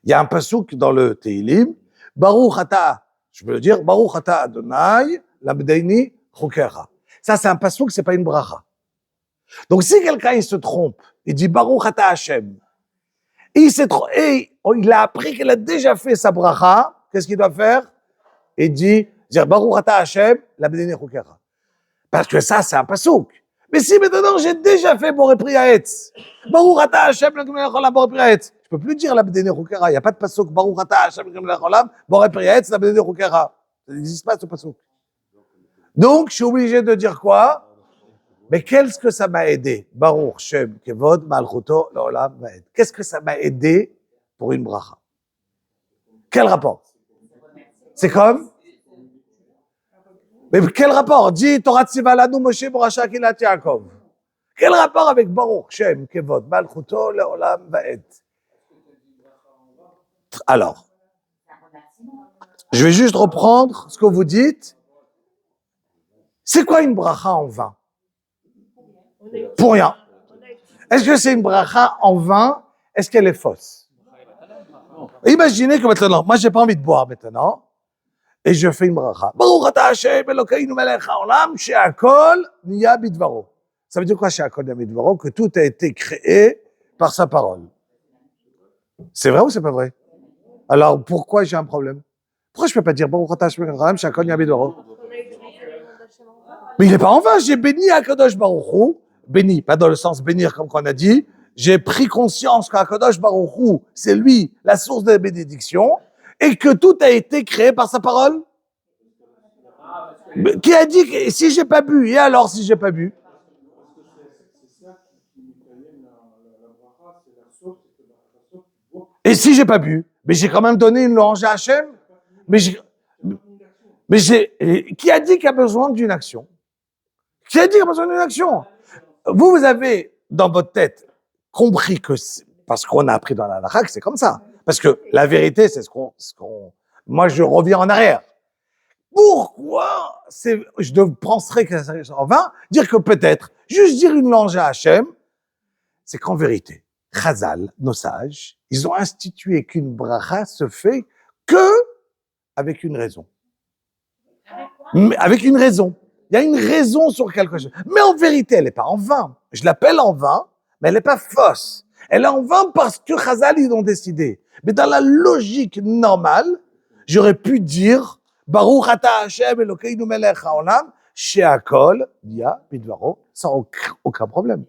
Il y a un pasouk dans le Teilim, Baruch ata, je peux le dire, Baruch ata Adonai, l'abdeini chukecha. Ça, c'est un pasouk, c'est pas une bracha. Donc, si quelqu'un, il se trompe, il dit Baruch ata Hashem, et il a appris qu'il a déjà fait sa bracha, qu'est-ce qu'il doit faire? Il dit Baruch ata Hashem, l'abdeini chukecha. Parce que ça, c'est un pasouk. Mais si maintenant j'ai déjà fait Boré Priaetz, Baruch Ata Hashem Elokeinu melech haolam Boré Priaetz, je peux plus dire l'Abdene Chukera. Il n'y a pas de pasouk Baruch Ata Hashem Elokeinu melech haolam Boré Priaetz l'Abdene Chukera. Ça n'existe pas ce pasouk. Donc, je suis obligé de dire quoi? Mais qu'est-ce que ça m'a aidé? Baruch Shem Kevod Malchuto Leolam Vaed. Qu'est-ce que ça m'a aidé pour une bracha? Quel rapport? C'est comme? Mais quel rapport? Dis Torah Tzivalanu Moshe Borasha Kilat Yaakov. Quel rapport avec Baruch Shem Kevod Malchuto Leolam Vaed? Alors, je vais juste reprendre ce que vous dites. C'est quoi une bracha en vain? Pour rien. Est-ce que c'est une bracha en vain? Est-ce qu'elle est fausse? Imaginez que maintenant, moi j'ai pas envie de boire maintenant, et je fais une bracha. Baruch ata Hashem Elokeinu melech haolam she'akol niya bidvaro. Ça veut dire quoi she'akol niya bidvaro? Que tout a été créé par sa parole. C'est vrai ou c'est pas vrai? Alors pourquoi j'ai un problème? Pourquoi je peux pas dire Baruch ata Hashem Elokeinu melech haolam she'akol niya bidvaro? Mais il n'est pas en vain, j'ai béni Akadosh Baruch Hu, béni, pas dans le sens bénir comme qu'on a dit, j'ai pris conscience qu'Akadosh Baruch Hu, c'est lui la source de la bénédiction, et que tout a été créé par sa parole. Mais qui a dit que si j'ai pas bu, et alors si j'ai pas bu? Et si j'ai pas bu? Mais j'ai quand même donné une louange à Hachem. Qui a dit qu'il y a besoin d'une action? Qui a dit qu'il y a besoin d'une action? Vous avez, dans votre tête, compris que, parce qu'on a appris dans la halakha que c'est comme ça. Parce que la vérité, c'est moi, je reviens en arrière. Pourquoi je penserais que ça serait en vain, dire que peut-être, juste dire une louange à Hachem, c'est qu'en vérité, Chazal, nos sages, ils ont institué qu'une bracha se fait que avec une raison. Avec une raison. Il y a une raison sur quelque chose. Mais en vérité, elle n'est pas en vain. Je l'appelle en vain, mais elle n'est pas fausse. Elle est en vain parce que Chazal, ils ont décidé. Mais dans la logique normale, j'aurais pu dire Baruch ata Hashem Elokeinu melech haolam she'akol niya bidvaro, sans aucun problème.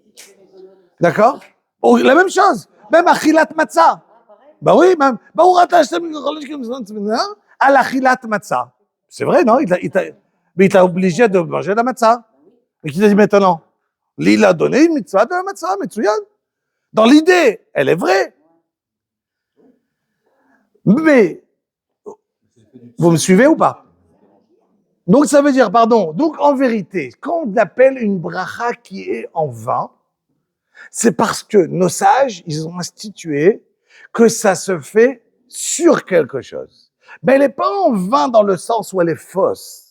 D'accord? La même chose. Même achilat matzah. Bah oui, même Baruch ata Hashem al achilat matzah. C'est vrai, non? Mais il t'a obligé de manger la matzah. Mais qui t'a dit maintenant? Il a donné une mitzvah de la matzah, Metsuyan. Dans l'idée, elle est vraie. Mais, vous me suivez ou pas? Donc ça veut dire, pardon, donc en vérité, quand on appelle une bracha qui est en vain, c'est parce que nos sages, ils ont institué que ça se fait sur quelque chose. Mais elle n'est pas en vain dans le sens où elle est fausse.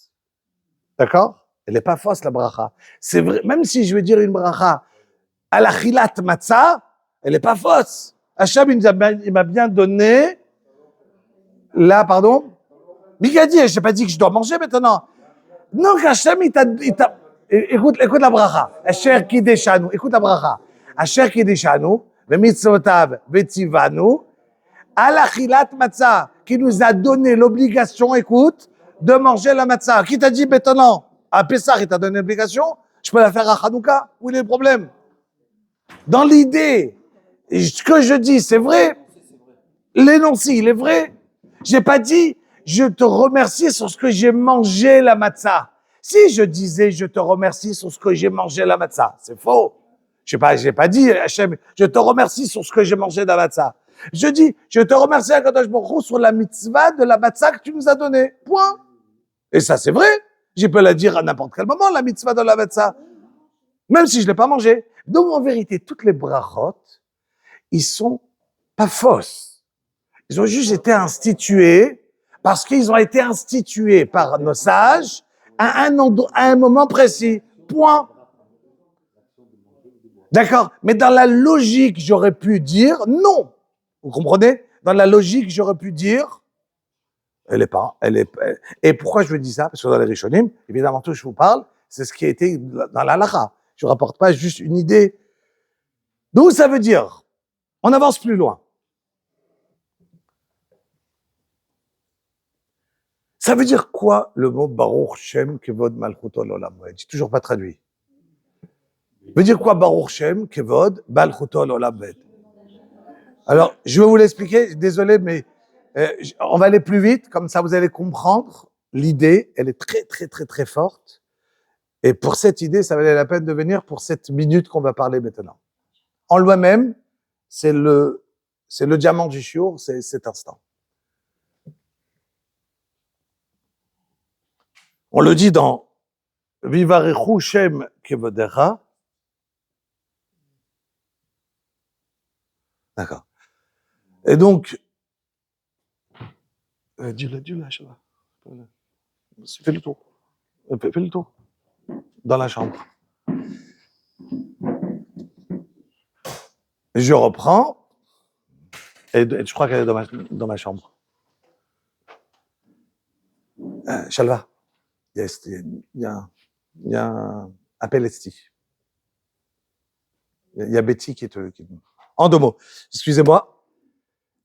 D'accord? Elle n'est pas fausse, la bracha. C'est vrai, même si je veux dire une bracha à la chilat matzah, elle n'est pas fausse. Hachem, il m'a bien donné, là, pardon, Migadi, je n'ai pas dit que je dois manger maintenant. Non, Hachem, il t'a, écoute la bracha. Asher kideshanu, écoute la bracha. Asher kideshanu, v'mitzvotav v'tzivanu, à la chilat matzah, qui nous a donné l'obligation, écoute, de manger la matzah. Qui t'a dit maintenant? À Pessah, il t'a donné l'obligation? Je peux la faire à Hanouka? Où est le problème? Dans l'idée, ce que je dis, c'est vrai. L'énoncé, il est vrai. J'ai pas dit, je te remercie sur ce que j'ai mangé la matzah. Si je disais, je te remercie sur ce que j'ai mangé la matzah, c'est faux. J'ai pas dit, Hachem, je te remercie sur ce que j'ai mangé la matzah. Je dis, je te remercie, Akadosh Baruch Hu, sur la mitzvah de la matzah que tu nous as donnée. Point. Et ça, c'est vrai. Je peux la dire à n'importe quel moment, la mitzvah de la matzah. Même si je l'ai pas mangé. Donc, en vérité, toutes les brachot, ils sont pas fausses. Ils ont juste été institués parce qu'ils ont été institués par nos sages à un moment précis. Point. D'accord? Mais dans la logique, j'aurais pu dire non. Vous comprenez? Dans la logique, j'aurais pu dire et pourquoi je vous dis ça? Parce que dans les Rishonim, évidemment, tout ce que je vous parle, c'est ce qui a été dans la halakha. Je ne rapporte pas juste une idée. Donc, ça veut dire, on avance plus loin. Ça veut dire quoi le mot Baruch Shem Kevod Malchuto L'Olam Vaed? J'ai toujours pas traduit. Veut dire quoi Baruch Shem Kevod Malchuto L'Olam Vaed? Alors, je vais vous l'expliquer. Désolé, mais on va aller plus vite, comme ça vous allez comprendre. L'idée, elle est très, très, très, très forte. Et pour cette idée, ça valait la peine de venir pour cette minute qu'on va parler maintenant. En lui-même, c'est le diamant du shiur, c'est cet instant. On le dit dans Vivarechu Shem Kevodecha. D'accord. Et donc, dis-le, Shabbat. Fais le tour. Fais le tour. Dans la chambre. Je reprends. Et je crois qu'elle est dans ma chambre. Shalva. Il y a un appel esti. Il y a Betty qui est... En 2 mots. Excusez-moi.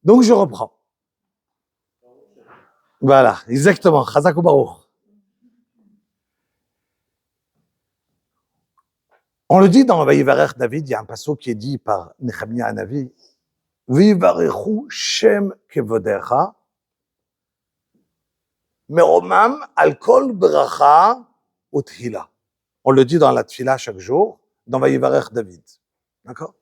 Donc, je reprends. Voilà, exactement. Chazak ou Baruch. On le dit dans Vayivarech David, il y a un passage qui est dit par Nechemia Hanavi. Vivarechu Shem Kevodecha Meromam al kol bracha uthila. On le dit dans la tfila chaque jour, dans Vayivarech David. D'accord?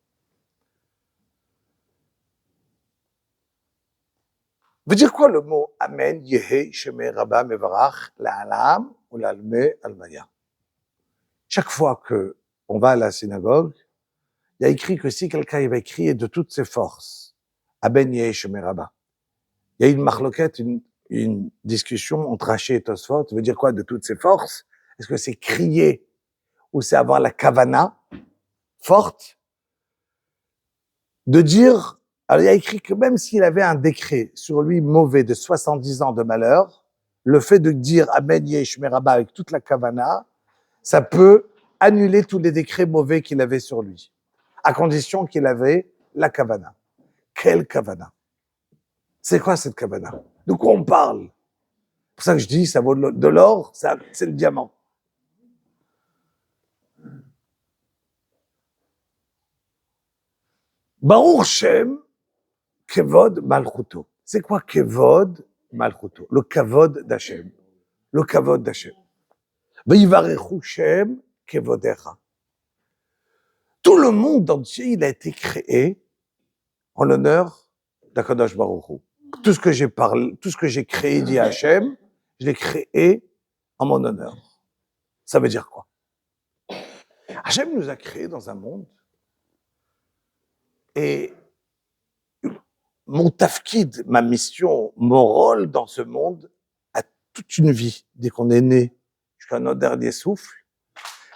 Veut dire quoi le mot Amen, Yehe, Shemei Rabba, Mevarach, La'alam ou La'alme, Almaya? Chaque fois que on va à la synagogue, il y a écrit que si quelqu'un va crier de toutes ses forces, Amen, Yehe, Shemei Rabba. Il y a une marloquette, une discussion entre Rashi et Tosfot. Veut dire quoi de toutes ses forces? Est-ce que c'est crier ou c'est avoir la kavana forte de dire. Alors, il y a écrit que même s'il avait un décret sur lui mauvais de 70 ans de malheur, le fait de dire Amen Yesh Meraba avec toute la kavana, ça peut annuler tous les décrets mauvais qu'il avait sur lui, à condition qu'il avait la kavana. Quelle kavana? C'est quoi cette kavana? De quoi on parle? C'est pour ça que je dis, ça vaut de l'or, c'est le diamant. Baruch Shem Kevod Malchuto. C'est quoi Kevod Malchuto? Le Kavod d'Hashem. Le Kavod d'Hashem. Vivarechu Shem Kevodecha. Tout le monde entier, il a été créé en l'honneur d'Akadosh Baruch Hu. Tout ce que j'ai parlé, tout ce que j'ai créé dit Hachem, je l'ai créé en mon honneur. Ça veut dire quoi? Hachem nous a créés dans un monde et mon tafkid, ma mission, mon rôle dans ce monde a toute une vie, dès qu'on est né jusqu'à notre dernier souffle,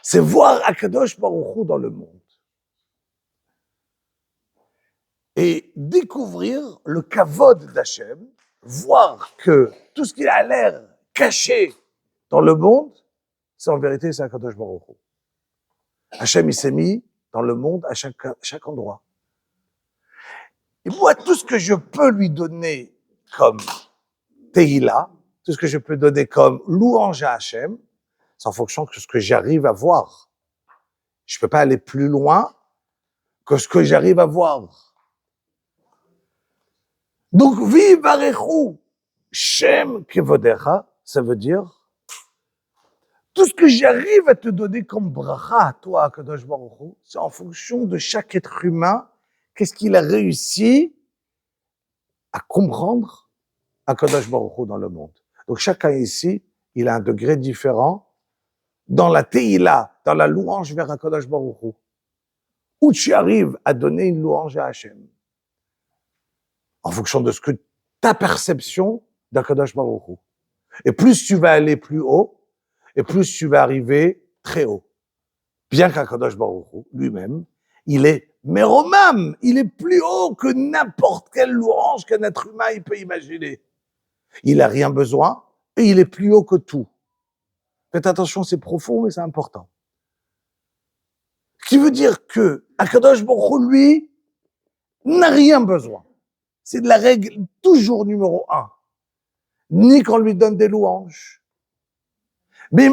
c'est voir Akadosh Baruch Hu dans le monde. Et découvrir le kavod d'Hachem, voir que tout ce qui a l'air caché dans le monde, c'est en vérité, c'est Akadosh Baruch Hu. Hachem, il s'est mis dans le monde à chaque endroit. Et moi, tout ce que je peux lui donner comme Tehila, tout ce que je peux donner comme louange à Hachem, c'est en fonction de ce que j'arrive à voir. Je peux pas aller plus loin que ce que j'arrive à voir. Donc, Vivarechu Shem Kevodecha, ça veut dire tout ce que j'arrive à te donner comme bracha à toi, Kadosh Baruch Hu, c'est en fonction de chaque être humain, qu'est-ce qu'il a réussi à comprendre à Kadosh Baruch Hu dans le monde. Donc chacun ici, il a un degré différent dans la Teila, dans la louange vers Kadosh Baruch Hu. Où tu arrives à donner une louange à Hachem. En fonction de ce que ta perception d'Akadosh Baruch Hu. Et plus tu vas aller plus haut, et plus tu vas arriver très haut. Bien qu'Akadosh Baruch Hu, lui-même, il est Meromam, il est plus haut que n'importe quelle louange qu'un être humain il peut imaginer. Il n'a rien besoin, et il est plus haut que tout. Faites attention, c'est profond, mais c'est important. Ce qui veut dire que Akadosh Baruch Hu, lui, n'a rien besoin. C'est de la règle toujours numéro 1. ni qu'on lui donne des louanges. Mais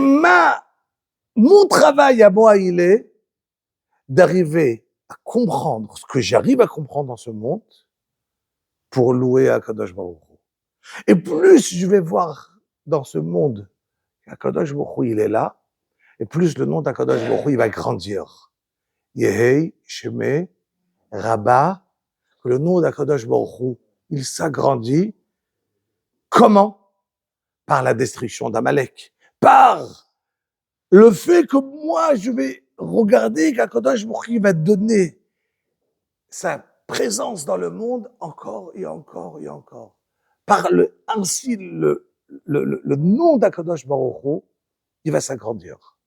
mon travail à moi, il est d'arriver à comprendre ce que j'arrive à comprendre dans ce monde pour louer Akadosh Baruch Hu. Et plus je vais voir dans ce monde qu'Akadosh Baruch Hu, il est là, et plus le nom d'Akadosh Baruch Hu, il va grandir. Yehei, Shemé, Rabba, que le nom d'Akadosh Baruch Hu, il s'agrandit. Comment? Par la destruction d'Amalek. Par le fait que moi, je vais regarder qu'Akadosh Baruch Hu va donner sa présence dans le monde encore et encore et encore. Par ainsi, le nom d'Akadosh Baruch Hu, il va s'agrandir.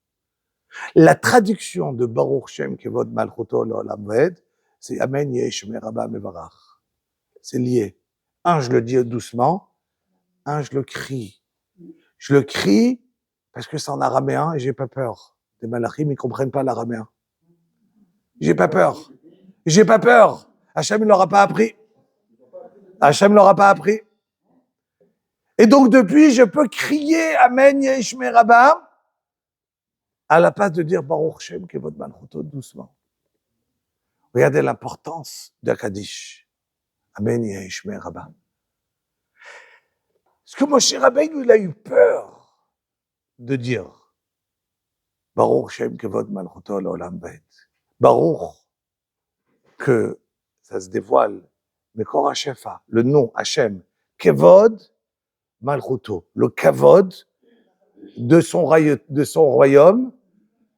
La traduction de Baruch Shem Kevod Malchuto L'Olam Vaed, c'est Amen Yesh Merabah Mevarach. C'est lié. Un, je le dis doucement. Un, je le crie. Je le crie parce que c'est en araméen et j'ai pas peur. Les malachim, ils comprennent pas l'araméen. J'ai pas peur. J'ai pas peur. Hachem, il l'aura pas appris. Hachem l'aura pas appris. Et donc, depuis, je peux crier Amen Yesh Merabah à la place de dire Baruch Shem Kevod Malchuto doucement. Regardez l'importance de Kaddish. Amen Yesh Merabah. Parce que Moshe Rabbeinu, il a eu peur de dire Baruch Shem Kevod Malchuto L'Olam Vaed. Baruch, que ça se dévoile, mais Kor HaShefa, le nom Hashem, Kevod Malchuto, le Kavod de son royaume,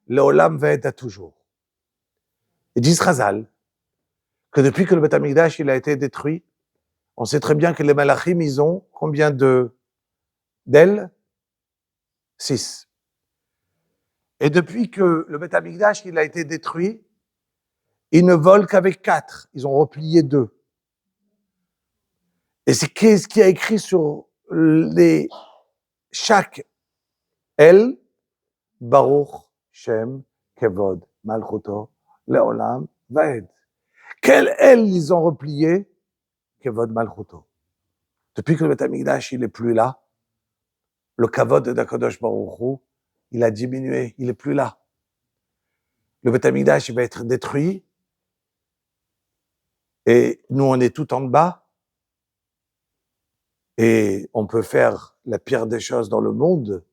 L'Olam Vaed à toujours. Et dit Chazal que depuis que le Beth Amikdash il a été détruit, on sait très bien que les malachim, ils ont combien d'ailes? 6. Et depuis que le Beth Amikdash il a été détruit, ils ne volent qu'avec 4. Ils ont replié 2. Et c'est qu'est-ce qui a écrit sur chaque aile? Baruch Shem Kevod Malchuto L'Olam Vaed. Quelle aile ils ont replié? Kevod Malchuto. Depuis que le Beth Amikdash il est plus là, le Kavod d'Akadosh Baruch Hu, il a diminué, il est plus là. Le Beth Amikdash il va être détruit et nous on est tout en bas et on peut faire la pire des choses dans le monde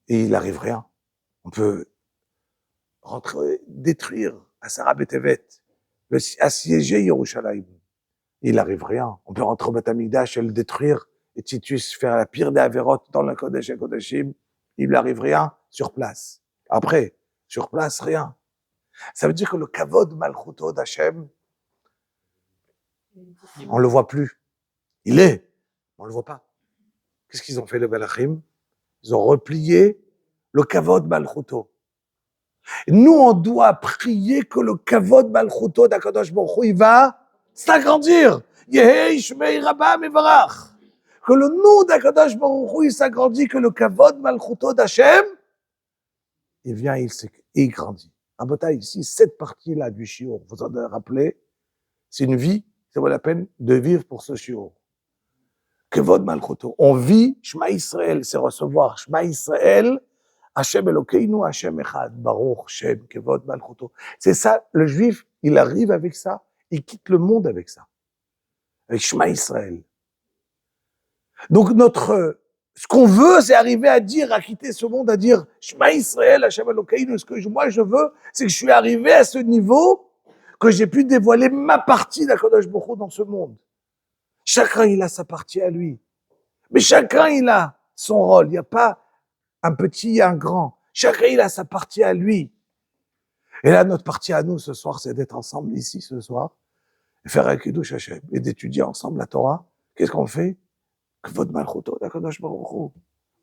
et il n'arrive rien. On peut détruire Asara Betevet, assiéger Yerushalayim. Il n'arrive rien. On peut rentrer au Beth Amikdash et le détruire et Titus faire la pire des Averot dans le Kodesh et Kodeshim. Il n'arrive rien sur place. Après, sur place, rien. Ça veut dire que le Kavod Malchuto d'Hachem, on le voit plus. Il est, on le voit pas. Qu'est-ce qu'ils ont fait les Malachim? Ils ont replié le Kavod Malchuto. Nous, on doit prier que le Kavod Malchuto d'Akadosh Baruch Hu, il va s'agrandir. Yehei Shmei Rabba Mevarach. Que le nom d'Akadosh Baruch Hu, il s'agrandit, que le Kavod Malchuto d'Hachem, il vient, il grandit. Rabotai, ici, cette partie-là du shiur, vous en avez rappelé, c'est une vie, ça vaut la peine de vivre pour ce shiur. Kavod Malchuto. On vit, Shema Israël, c'est recevoir Shema Israël, Hashem Elokeinu, Hashem Echad, Baruch Shem Kevod Malchuto. C'est ça, le juif, il arrive avec ça, il quitte le monde avec ça. Avec Shema Israël. Donc ce qu'on veut, c'est arriver à dire, à quitter ce monde, à dire Shema Israël, Hashem Elokeinu. Ce que moi je veux, c'est que je suis arrivé à ce niveau, que j'ai pu dévoiler ma partie d'Akadosh Baruch Hu dans ce monde. Chacun, il a sa partie à lui. Mais chacun, il a son rôle. Il n'y a pas un petit et un grand. Chacun, il a sa partie à lui. Et là, notre partie à nous, ce soir, c'est d'être ensemble ici, ce soir, et faire un kiddush Hashem, et d'étudier ensemble la Torah. Qu'est-ce qu'on fait? Kavod Malchuto d'Akadosh Baruch Hu.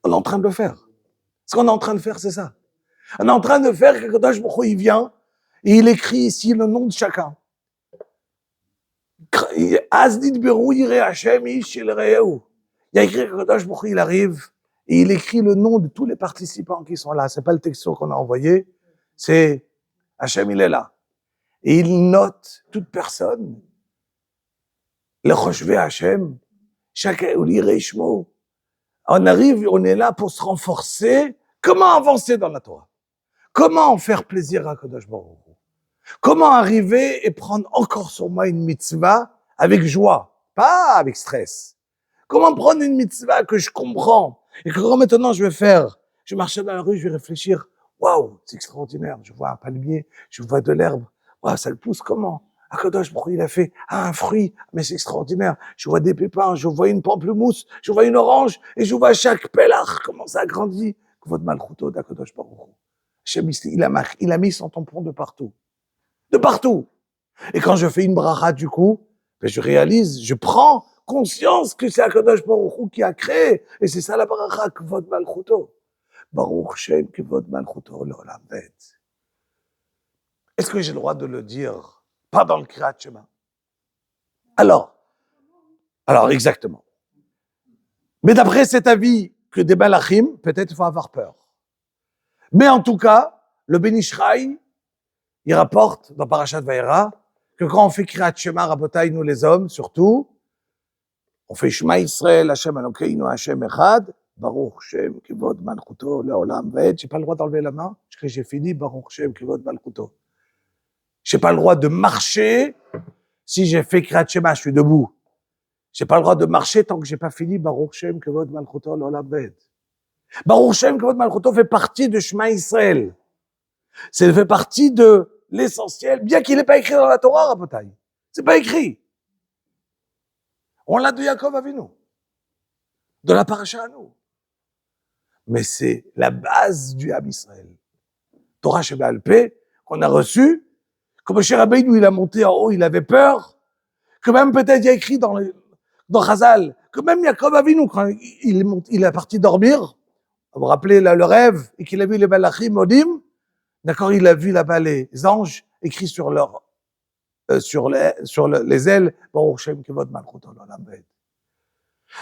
On est en train de le faire. Ce qu'on est en train de faire, c'est ça. On est en train de faire qu'Akadosh Baruch Hu, il vient, et il écrit ici le nom de chacun. Azdit Beru Yireh Hashem Ish El Re'eu. Il y a écrit qu'Akadosh Baruch Hu, il arrive, et il écrit le nom de tous les participants qui sont là. C'est pas le texto qu'on a envoyé, c'est Hachem, il est là. Et il note toute personne. Le Choshvé Hachem, chacun, ou l'Irei Shmo, On arrive, on est là pour se renforcer. Comment avancer dans la Torah? Comment faire plaisir à Kadosh Baruch Hu? Comment arriver et prendre encore sur moi une mitzvah avec joie, pas avec stress? Comment prendre une mitzvah que je comprends et que quand maintenant je vais faire, je vais marcher dans la rue, je vais réfléchir, waouh, c'est extraordinaire, je vois un palmier, je vois de l'herbe, waouh, ça le pousse comment? Akadosh Baruch Hu, il a fait un fruit, mais c'est extraordinaire. Je vois des pépins, je vois une pamplemousse, je vois une orange, et je vois chaque pélard comment ça grandit. Votre malchouto d'Akadosh Baruch Hu. Hashem, il a mis son tampon de partout. De partout. Et quand je fais une bracha du coup, ben je réalise, je prends conscience que c'est Akadosh Baruch Hu qui a créé. Et c'est ça la bracha, Kvod Malchuto. Baruch Shem Kvod Malchuto L'Olam Ved. Est-ce que j'ai le droit de le dire? Pas dans le Kriyat Shema. Alors exactement. Mais d'après cet avis que des Malachim, peut-être il faut avoir peur. Mais en tout cas, le Ben Ish Chai, il rapporte dans Parashat Vayera que quand on fait Kriyat Shema, Rabotai, nous les hommes, surtout, on fait Shema Yisrael, Hashem Elokeinu, Hashem Echad, Baruch Shem, Kivod Malchuto, Leolam Ved. J'ai pas le droit d'enlever la main, parce que j'ai fini, Baruch Shem, Kivod Malchuto. J'ai pas le droit de marcher, si j'ai fait Kriyat Shema, je suis debout. J'ai pas le droit de marcher tant que j'ai pas fini, Baruch Shem, Kivod Malchuto, Leolam Ved. Baruch Shem, Kivod Malchuto fait partie de Shema Yisrael. Ça fait partie de l'essentiel, bien qu'il n'est pas écrit dans la Torah, Rabotai. C'est pas écrit. On l'a de Yaakov Avinu, de la paracha à nous. Mais c'est la base du Ham Israël. Torah Sheba'al Peh, qu'on a reçu, comme Moshe Rabbeinu, il a monté en haut, il avait peur, que même peut-être il y a écrit dans Chazal, que même Yaakov Avinu, quand il est parti dormir, vous vous rappelez là, le rêve, et qu'il a vu les Malachim Odim, d'accord, il a vu là-bas les anges écrits sur les ailes, Baruch Shem Kevod Malchuto L'Olam Ved.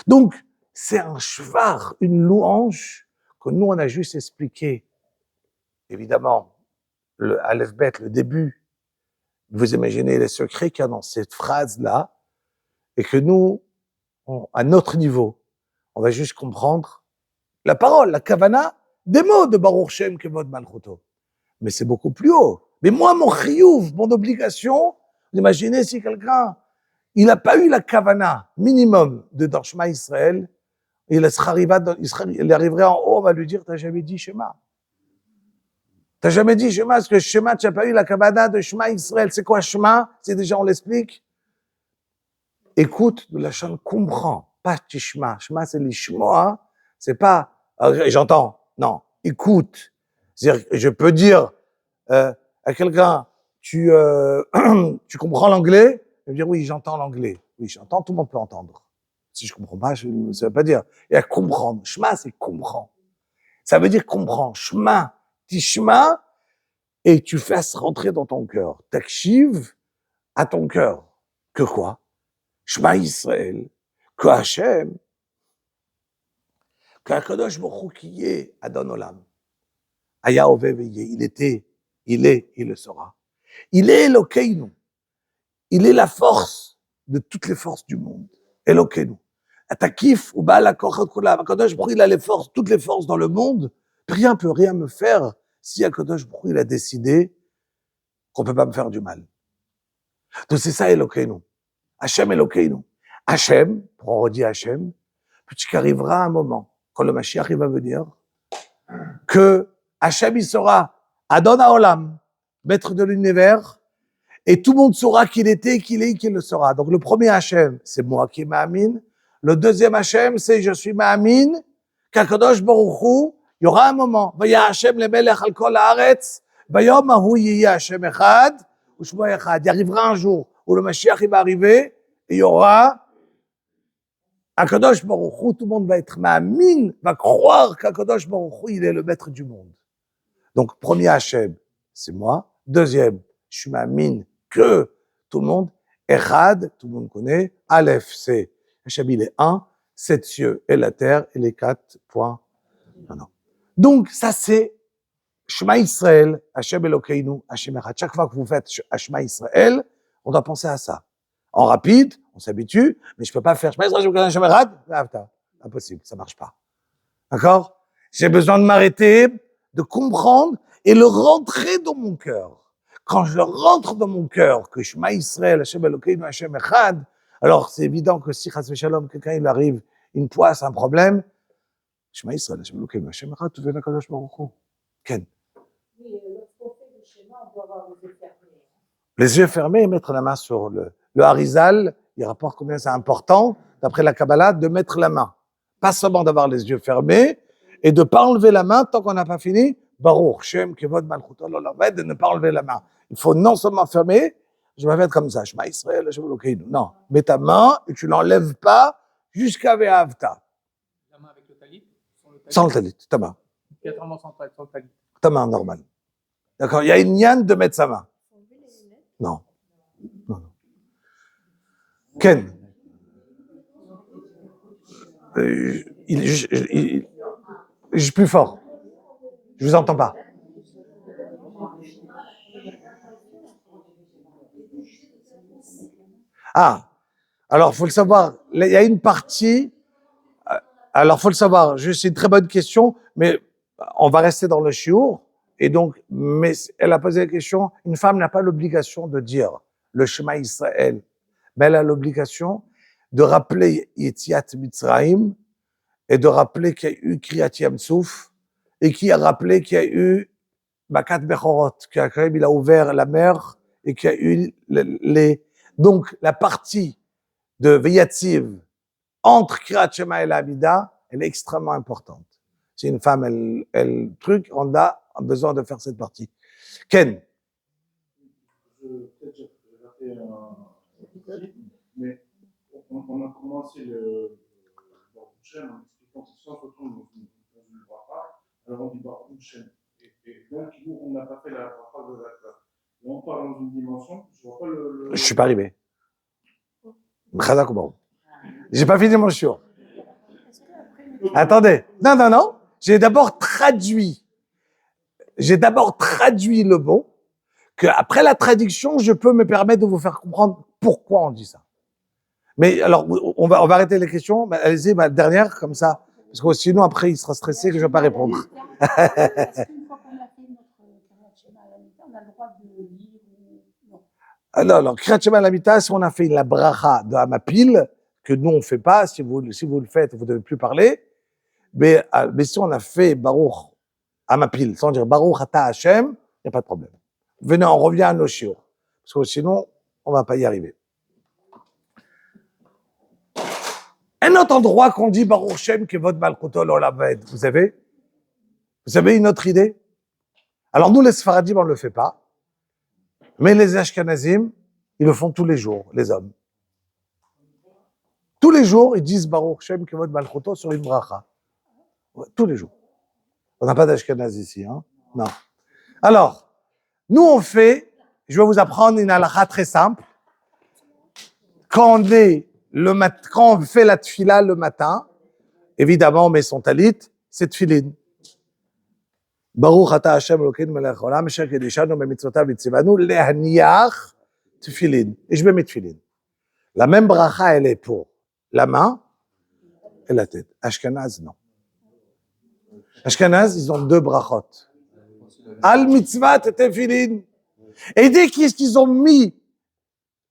Donc, c'est un shvar, une louange, que nous, on a juste expliqué. Évidemment, le Aleph Bet, le début, vous imaginez les secrets qu'il y a dans cette phrase-là, et que nous, à notre niveau, on va juste comprendre la parole, la kavana, des mots de Baruch Shem Kevod Malchuto. Mais c'est beaucoup plus haut. Mais moi, mon chiyuv, mon obligation, vous imaginez si quelqu'un, il n'a pas eu la kavana minimum de dans Shema Israël, il arriverait en haut, on va lui dire, t'as jamais dit Shema. T'as jamais dit Shema, parce que Shema, tu n'as pas eu la kavana de Shema Israël. C'est quoi Shema? C'est déjà, on l'explique. Écoute, de la chaîne comprend, pas Tishma. Shema, c'est l'ishmoa, c'est pas, j'entends. Non, écoute. C'est-à-dire, je peux dire à quelqu'un, tu comprends l'anglais? Il va dire, oui, j'entends l'anglais. Oui, j'entends, tout le monde peut entendre. Si je comprends pas, ça veut pas dire. Et à comprendre. Shema, c'est comprend. Ça veut dire comprend. Shema, tishma, et tu fasses rentrer dans ton cœur. Takshiv à ton cœur. Que quoi? Shema Israël. Que Hashem. Que Akadosh Baruch Hu qui est Adon Olam. Aya Ove Veye. Il était, il est, il le sera. Il est Elokeinu. Il est la force de toutes les forces du monde. Elokeinu. Atakif ou Baal HaKochot Kolav. Akadosh Baruch Hu, il a les forces, toutes les forces dans le monde. Rien peut rien me faire si Akadosh Baruch Hu, il a décidé qu'on peut pas me faire du mal. Donc c'est ça Elokeinu. Hashem Elokeinu. Hashem, on redit Hashem, puis qu'arrivera un moment, quand le Mashiach il va venir, que Hashem il sera Adon HaOlam, maître de l'univers, et tout le monde saura qu'il était, qu'il est, qu'il le sera. Donc le premier Hashem, c'est moi qui m'amine. Le deuxième Hashem, c'est je suis m'amine, qu'Akadosh Baruch Hu, il y aura un moment, Vaya Hashem le Melech al kol haaretz, Vayom ahu yiye Hashem echad, ou Shmo echad. Il arrivera un jour où le Mashiach il va arriver, et il y aura Akadosh Baruch Hu, tout le monde va être ma'amin, va croire qu'Akadosh Baruch Hu, il est le maître du monde. Donc, premier Hashem, c'est moi. Deuxième, je suis ma'amin que tout le monde. Echad, tout le monde connaît. Aleph, c'est Hashem, il est un. 7 cieux et la terre et les 4 points. Non. Donc, ça c'est Shema Israël, Hashem Elokeinu, Hashem Echad. Chaque fois que vous faites Shema Israël, on doit penser à ça. En rapide, on s'habitue, mais je peux pas faire Shema Israël, Hashem Echad, impossible, ça marche pas. D'accord? J'ai besoin de m'arrêter, de comprendre et le rentrer dans mon cœur. Quand je le rentre dans mon cœur, que Shema Israël, Hashem Elokeinu, Hashem Echad, alors c'est évident que si, chas v'shalom, quelqu'un il arrive une poisse, un problème, Shema Israël, Hashem Elokeinu, Hashem Echad, tout vient d'Akadosh Baruch Hu. Ken. Oui, lorsqu'on fait le schéma, on doit avoir les yeux fermés. Les yeux fermés et mettre la main sur le Harizal, il rapporte combien c'est important, d'après la Kabbalah, de mettre la main. Pas seulement d'avoir les yeux fermés et de ne pas enlever la main tant qu'on n'a pas fini. Baruch, Shem, Kevod, Malchut, Olam, de ne pas enlever la main. Il faut non seulement fermer, je vais faire comme ça, Shema Israël, Hashem Elokeinu. Non, mets ta main et tu l'enlèves pas jusqu'à Ve'avta. La main avec le talit. Sans le talit, ta main. Obligatoirement sans le talit. Ta main normale. D'accord, il y a une yann de mettre sa main. Non. Non. Ken. Je suis plus fort. Je vous entends pas. Ah, alors faut le savoir. Il y a une partie. Alors faut le savoir. C'est une très bonne question, mais on va rester dans le shiur. Et donc, mais elle a posé la question. Une femme n'a pas l'obligation de dire le Shema Israël, mais elle a l'obligation de rappeler Yetziat Mitzrayim et de rappeler qu'il y a eu Kriyat Yamsouf et qui a rappelé qu'il y a eu Makat Bechorot, qu'il a ouvert la mer et qu'il y a eu les... Donc, la partie de Veyatziv entre Kriyat Shema et la Hamida, elle est extrêmement importante. Si une femme, on a besoin de faire cette partie. Ken. Peut-être j'ai raté un rythme, mais on a commencé le Baruch Hashem en expliquant que si on se retrouve dans une bracha, alors on dit Baruch Hashem. Et donc, nous, on n'a pas fait la bracha de la classe. Et on parle dans une dimension, je vois pas le... Je suis pas arrivé. J'ai pas fini mon shiur. Attendez. Non. J'ai d'abord traduit le mot, que après la traduction, je peux me permettre de vous faire comprendre pourquoi on dit ça. Mais alors, on va arrêter les questions. Allez-y, dernière, comme ça. Parce que sinon, après, il sera stressé que je ne vais pas répondre. Est-ce qu'une fois qu'on a fait notre Kriyat Shema à la mi-temps, on a le droit de lire ou non? Alors, Kriyat Shema à la mi-temps, si on a fait la bracha de Hamapil, que nous, on ne fait pas, si vous le faites, vous ne devez plus parler. Mais si on a fait Baruch Hamapil, sans dire Baruch Ata Hashem, il n'y a pas de problème. Venez, on revient à nos shiur. Parce que sinon, on ne va pas y arriver. Un autre endroit qu'on dit Baruch Shem Kevod Malchuto L'Olam Vaed. Vous avez une autre idée? Alors nous, les Sfaradim, on ne le fait pas. Mais les Ashkenazim, ils le font tous les jours, les hommes. Tous les jours, ils disent Baruch Shem Kevod Malchuto sur une bracha. Ouais, tous les jours. On n'a pas d'Ashkenaz ici, hein? Non. Alors, nous on fait, je vais vous apprendre une halakha très simple. Quand on fait la tfila le matin, évidemment on met son talit, c'est tfilin. Baruch ata Hashem Elokeinu melech haolam asher kedishanu bemitzvotav v'tzivanu lehaniach tfilin. Et je mets mes tfilin. La même bracha, elle est pour la main et la tête. Ashkenaz, non. Ashkenaz, ils ont deux brachot. Al mitzvat et tefilin. Et dès qu'ils ont mis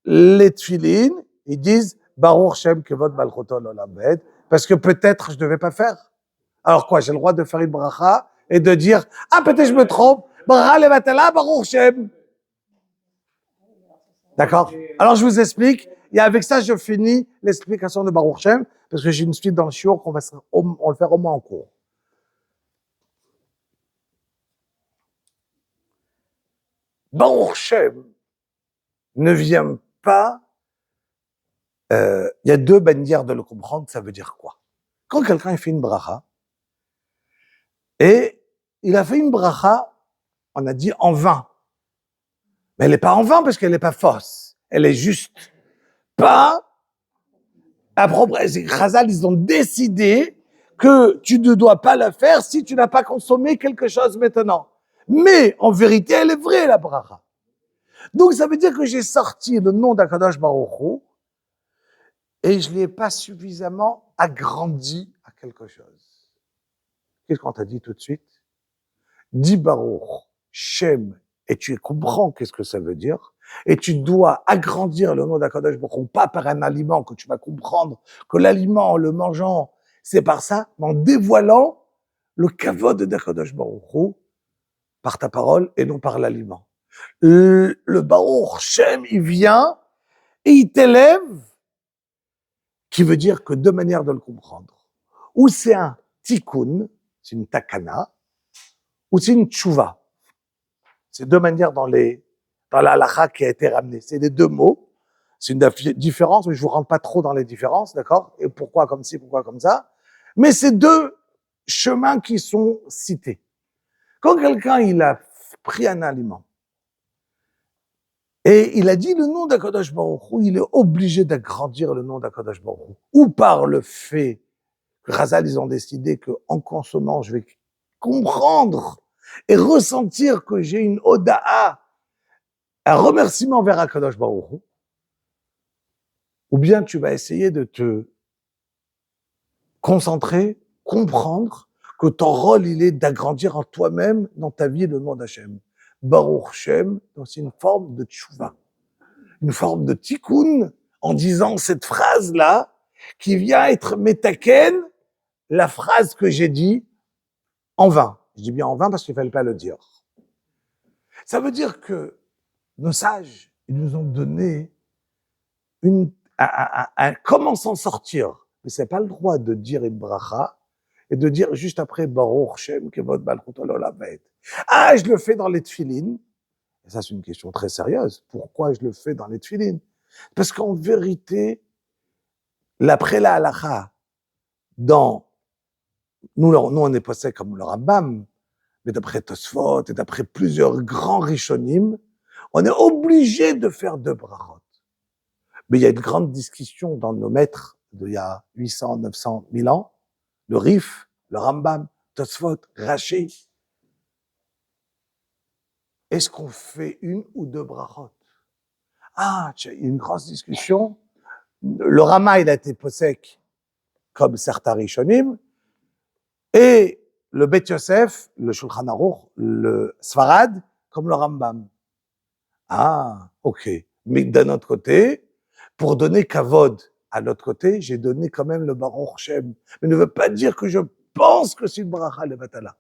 les tfilin, ils disent Baruch Shem Kevod Malchuto L'Olam Vaed, parce que peut-être je ne devais pas faire. Alors quoi, j'ai le droit de faire une bracha et de dire peut-être je me trompe, bracha levatala Baruch Shem. D'accord? Alors je vous explique, et avec ça je finis l'explication de Baruch Shem, parce que j'ai une suite dans le shiur on le faire au moins en cours. Baruch Shem ne vient pas. Il y a deux manières de le comprendre, ça veut dire quoi? Quand quelqu'un fait une bracha, et il a fait une bracha, on a dit en vain. Mais elle n'est pas en vain parce qu'elle n'est pas fausse. Elle est juste pas appropriée. Les Chazal, ils ont décidé que tu ne dois pas la faire si tu n'as pas consommé quelque chose maintenant. Mais en vérité, elle est vraie, la bracha. Donc ça veut dire que j'ai sorti le nom d'Akadosh Baruch Hu et je ne l'ai pas suffisamment agrandi à quelque chose. qu'est-ce qu'on t'a dit tout de suite? Dis Baruch, Shem, et tu comprends qu'est-ce que ça veut dire, et tu dois agrandir le nom d'Akadosh Baruch Hu, pas par un aliment que tu vas comprendre, que l'aliment, en le mangeant, c'est par ça, mais en dévoilant le kavod d'Akadosh Baruch Hu, par ta parole et non par l'aliment. Le Baruch Shem, il vient et il t'élève, qui veut dire que deux manières de le comprendre. Ou c'est un tikkun, c'est une takana, ou c'est une tchouva. C'est deux manières dans la halakha qui a été ramenée. C'est les deux mots. C'est une différence, mais je vous rentre pas trop dans les différences, d'accord? Et pourquoi comme ci, pourquoi comme ça? Mais c'est deux chemins qui sont cités. Quand quelqu'un, il a pris un aliment, et il a dit le nom d'Akadosh Baruch Hu, il est obligé d'agrandir le nom d'Akadosh Baruch Hu. Ou par le fait que Razal, ils ont décidé qu'en consommant, je vais comprendre et ressentir que j'ai une oda'a, un remerciement vers Akadosh Baruch Hu. Ou bien tu vas essayer de te concentrer, comprendre que ton rôle, il est d'agrandir en toi-même, dans ta vie, le nom d'Hachem. Baruch Shem, donc c'est une forme de tchouva, une forme de tikkun, en disant cette phrase-là, qui vient être metaken, la phrase que j'ai dit en vain. Je dis bien en vain parce qu'il ne fallait pas le dire. Ça veut dire que nos sages, ils nous ont donné comment s'en sortir. Mais c'est pas le droit de dire une bracha et de dire juste après Baruch Shem Kevod Malchut Olam Vaed. Ah, je le fais dans les tefilines. Et ça, c'est une question très sérieuse. Pourquoi je le fais dans les tefilines? Parce qu'en vérité, l'après la halakha, nous, on est passé comme le Rambam, mais d'après Tosfot et d'après plusieurs grands rishonim, on est obligé de faire deux brachot. Mais il y a une grande discussion dans nos maîtres d'il y a 800, 900, 1000 ans, le Rif, le Rambam, Tosfot, Rashi. Est-ce qu'on fait une ou deux brachot? Ah, il y a une grosse discussion. Le Rama, il a été posek comme certains rishonim, et le Bet Yosef, le Shulchan Aruch, le Sfarad, comme le Rambam. Ah, ok. Mais d'un autre côté, pour donner kavod à l'autre côté, j'ai donné quand même le Baruch Shem. Mais ne veut pas dire que je pense que c'est une bracha le batala.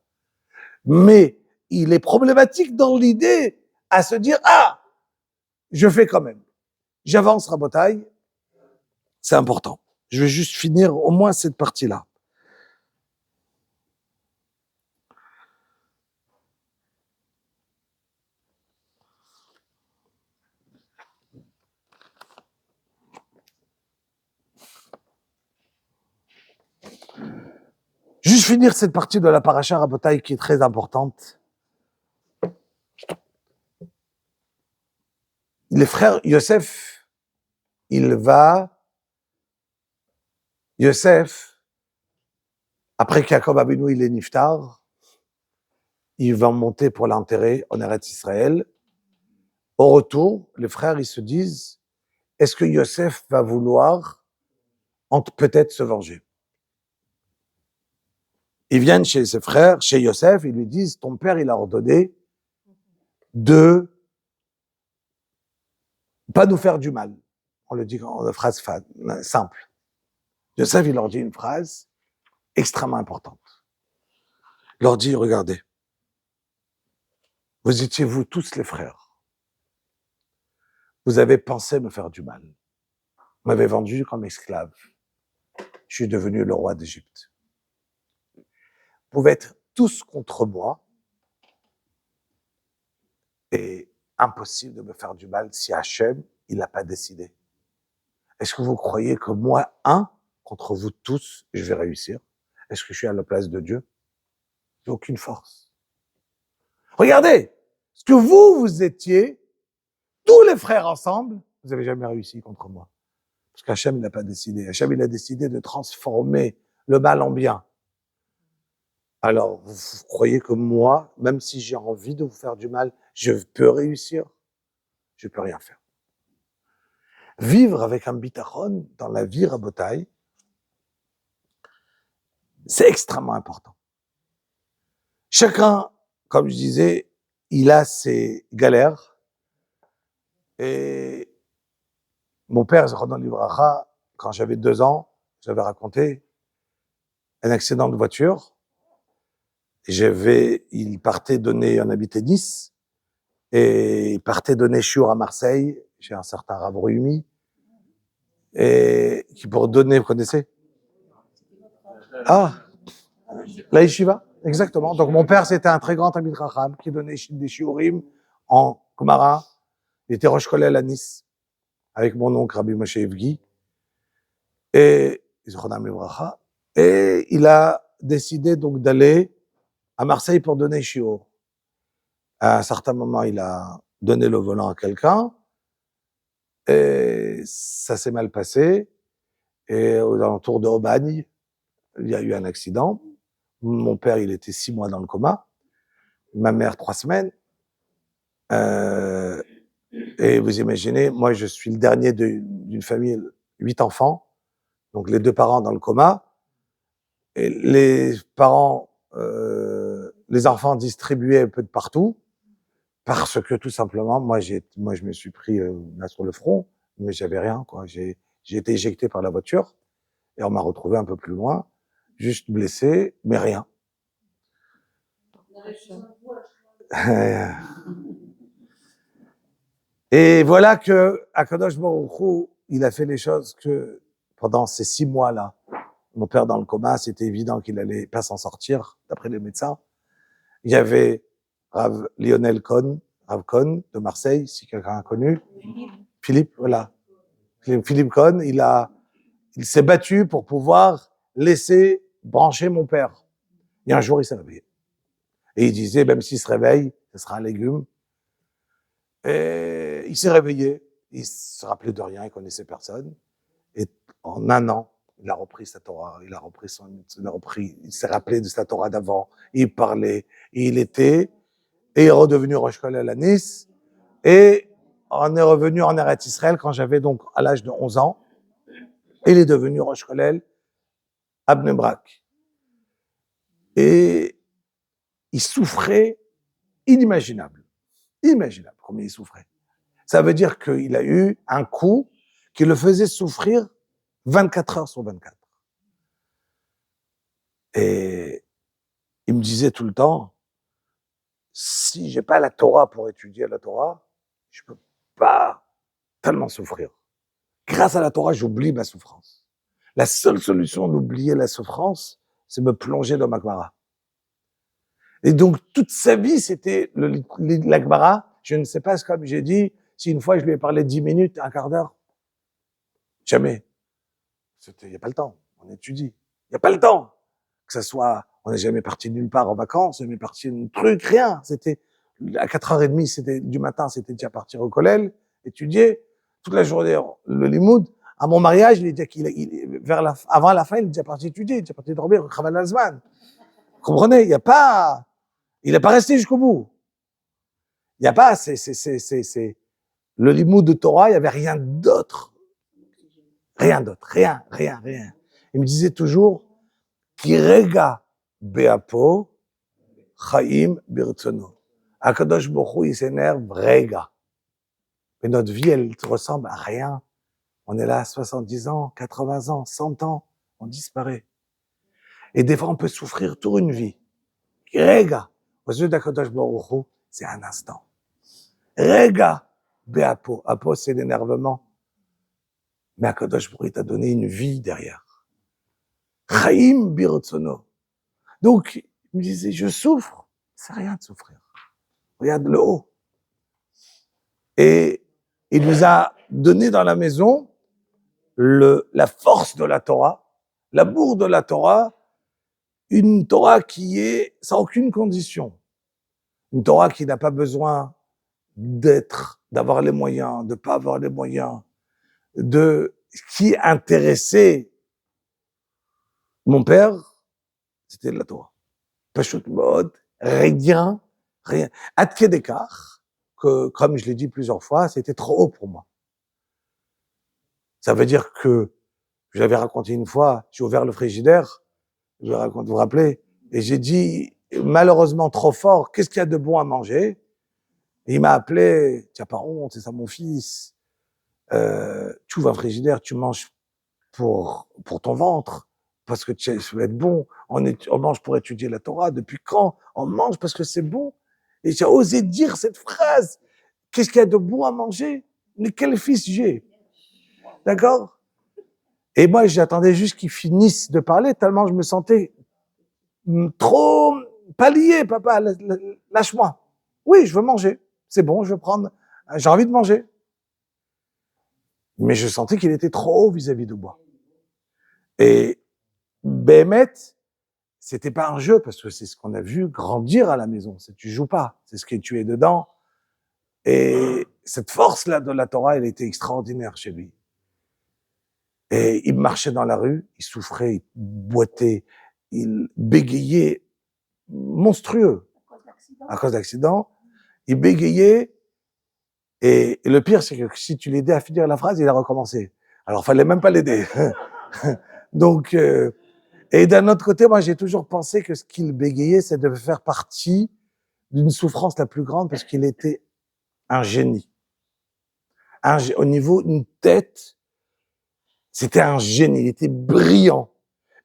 Mais il est problématique dans l'idée à se dire, ah, je fais quand même. J'avance, Rabotai. C'est important. Je vais juste finir au moins cette partie-là. Juste finir cette partie de la paracha Rabotai qui est très importante. Les frères Yosef, Yosef, après qu'Yaakov Abinu il est niftar, ils vont monter pour l'enterrer en Eretz Israël. Au retour, les frères, ils se disent, est-ce que Yosef va vouloir peut-être se venger? Ils viennent chez ses frères, chez Yosef, ils lui disent, ton père, il a ordonné de pas nous faire du mal. On le dit en phrase simple. Yosef, il leur dit une phrase extrêmement importante. Il leur dit, regardez, vous étiez vous tous les frères. Vous avez pensé me faire du mal. Vous m'avez vendu comme esclave. Je suis devenu le roi d'Égypte. Vous pouvez être tous contre moi et impossible de me faire du mal si Hachem, il n'a pas décidé. Est-ce que vous croyez que moi, contre vous tous, je vais réussir? Est-ce que je suis à la place de Dieu? J'ai aucune force. Regardez, ce que vous étiez, tous les frères ensemble, vous n'avez jamais réussi contre moi. Parce qu'Hachem, il n'a pas décidé. Hachem, il a décidé de transformer le mal en bien. Alors, vous croyez que moi, même si j'ai envie de vous faire du mal, je peux réussir? Je peux rien faire. Vivre avec un bitachon dans la vie Rabotai, c'est extrêmement important. Chacun, comme je disais, il a ses galères. Et mon père, Zechron Livracha, quand j'avais 2 ans, j'avais raconté un accident de voiture. Il partait donner, on habitait Nice, et il partait donner shiur à Marseille, chez un certain Rav Rumi, et qui pour donner, vous connaissez? Ah, la yeshiva, exactement. Donc mon père, c'était un très grand Talmid Chacham qui donnait des shiurim en Gemara. Il était Rosh Kollel à Nice, avec mon oncle Rabbi Moshe Evgi, et Zichronam Livracha, et il a décidé donc d'aller à Marseille pour donner shiur. À un certain moment, il a donné le volant à quelqu'un, et ça s'est mal passé, et aux alentours de Aubagne, il y a eu un accident. Mon père, il était 6 mois dans le coma, ma mère 3 semaines, et vous imaginez, moi je suis le dernier d'une famille, 8 enfants, donc les 2 parents dans le coma, et les parents, les enfants distribués un peu de partout, parce que tout simplement, moi je me suis pris là sur le front, mais j'avais rien, quoi. J'ai été éjecté par la voiture, et on m'a retrouvé un peu plus loin, juste blessé, mais rien. Et voilà que Akadosh Baruch Hu, il a fait les choses que pendant ces 6 mois-là, mon père dans le coma, c'était évident qu'il allait pas s'en sortir, d'après les médecins. Il y avait Rav Lionel Cohn, Rav Cohn de Marseille, si quelqu'un a connu. Philippe, voilà. Philippe Cohn, il s'est battu pour pouvoir laisser brancher mon père. Et un jour, il s'est réveillé. Et il disait, même s'il se réveille, ce sera un légume. Et il s'est réveillé. Il se rappelait de rien, il connaissait personne. Et en 1 an, il a repris sa Torah, il s'est rappelé de sa Torah d'avant, il parlait, et il est redevenu Rosh Kollel à Nice, et on est revenu en Eretz Israël quand j'avais donc à l'âge de 11 ans, et il est devenu Rosh Kollel à Bnei Brak. Et il souffrait inimaginable combien il souffrait. Ça veut dire qu'il a eu un coup qui le faisait souffrir 24 heures sur 24. Et il me disait tout le temps, si j'ai pas la Torah pour étudier la Torah, je peux pas tellement souffrir. Grâce à la Torah, j'oublie ma souffrance. La seule solution d'oublier la souffrance, c'est me plonger dans ma Gemara. Et donc, toute sa vie, c'était la Gemara. Je ne sais pas, comme j'ai dit, si une fois je lui ai parlé 10 minutes, un quart d'heure. Jamais. Il n'y a pas le temps. On étudie. Il n'y a pas le temps. Que ça soit, on n'est jamais parti nulle part en vacances, on n'est parti d'un truc, rien. C'était, à 4h30 du matin, c'était déjà partir au collège, étudier. Toute la journée, le limoud. À mon mariage, avant la fin, il est déjà parti étudier, il est déjà parti dormir au Chaval Azman. Vous comprenez? Il n'est pas resté jusqu'au bout. Il n'y a pas, le limoud de Torah, il n'y avait rien d'autre. Rien d'autre. Rien. Il me disait toujours, Kirega beapo, chaim birtsono. Akadosh Baruch Hu, il s'énerve, rega. Mais notre vie, elle ressemble à rien. On est là à 70 ans, 80 ans, 100 ans, on disparaît. Et des fois, on peut souffrir toute une vie. Rega. Aux yeux d'Akadosh Baruch Hu, c'est un instant. Rega beapo. Apo, c'est l'énervement. Mais Akadosh Baruch Hu t'a donné une vie derrière. Chaim birtsono. Donc, il me disait, je souffre. C'est rien de souffrir. Regarde le haut. Et il nous a donné dans la maison la force de la Torah, l'amour de la Torah, une Torah qui est sans aucune condition. Une Torah qui n'a pas besoin d'avoir les moyens, de pas avoir les moyens, qui intéressait mon père, c'était la Torah. Pashut Mod, rien. Ad kedekar, que, comme je l'ai dit plusieurs fois, c'était trop haut pour moi. Ça veut dire que, je l'avais raconté une fois, j'ai ouvert le frigidaire, vous vous rappelez, et j'ai dit, malheureusement trop fort, qu'est-ce qu'il y a de bon à manger? Et il m'a appelé, tu n'as pas honte, c'est ça mon fils. Tu ouvres un frigidaire, tu manges pour ton ventre, parce que ça va être bon. On mange pour étudier la Torah. Depuis quand? On mange parce que c'est bon. Et j'ai osé dire cette phrase. Qu'est-ce qu'il y a de bon à manger? Mais quel fils j'ai? D'accord? Et moi, j'attendais juste qu'il finisse de parler, tellement je me sentais trop pas lié, papa, lâche-moi. Oui, je veux manger. C'est bon, je veux prendre. J'ai envie de manger. Mais je sentais qu'il était trop haut vis-à-vis de moi. Et Bémet, c'était pas un jeu, parce que c'est ce qu'on a vu grandir à la maison. C'est tu joues pas, c'est ce que tu es dedans. Et cette force-là de la Torah, elle était extraordinaire chez lui. Et il marchait dans la rue, il souffrait, il boitait, il bégayait, monstrueux, à cause d'accident. Il bégayait, et le pire, c'est que si tu l'aidais à finir la phrase, il a recommencé. Alors, fallait même pas l'aider. Donc, et d'un autre côté, moi, j'ai toujours pensé que ce qu'il bégayait, c'est de faire partie d'une souffrance la plus grande, parce qu'il était un génie. Au niveau d'une tête, c'était un génie, il était brillant.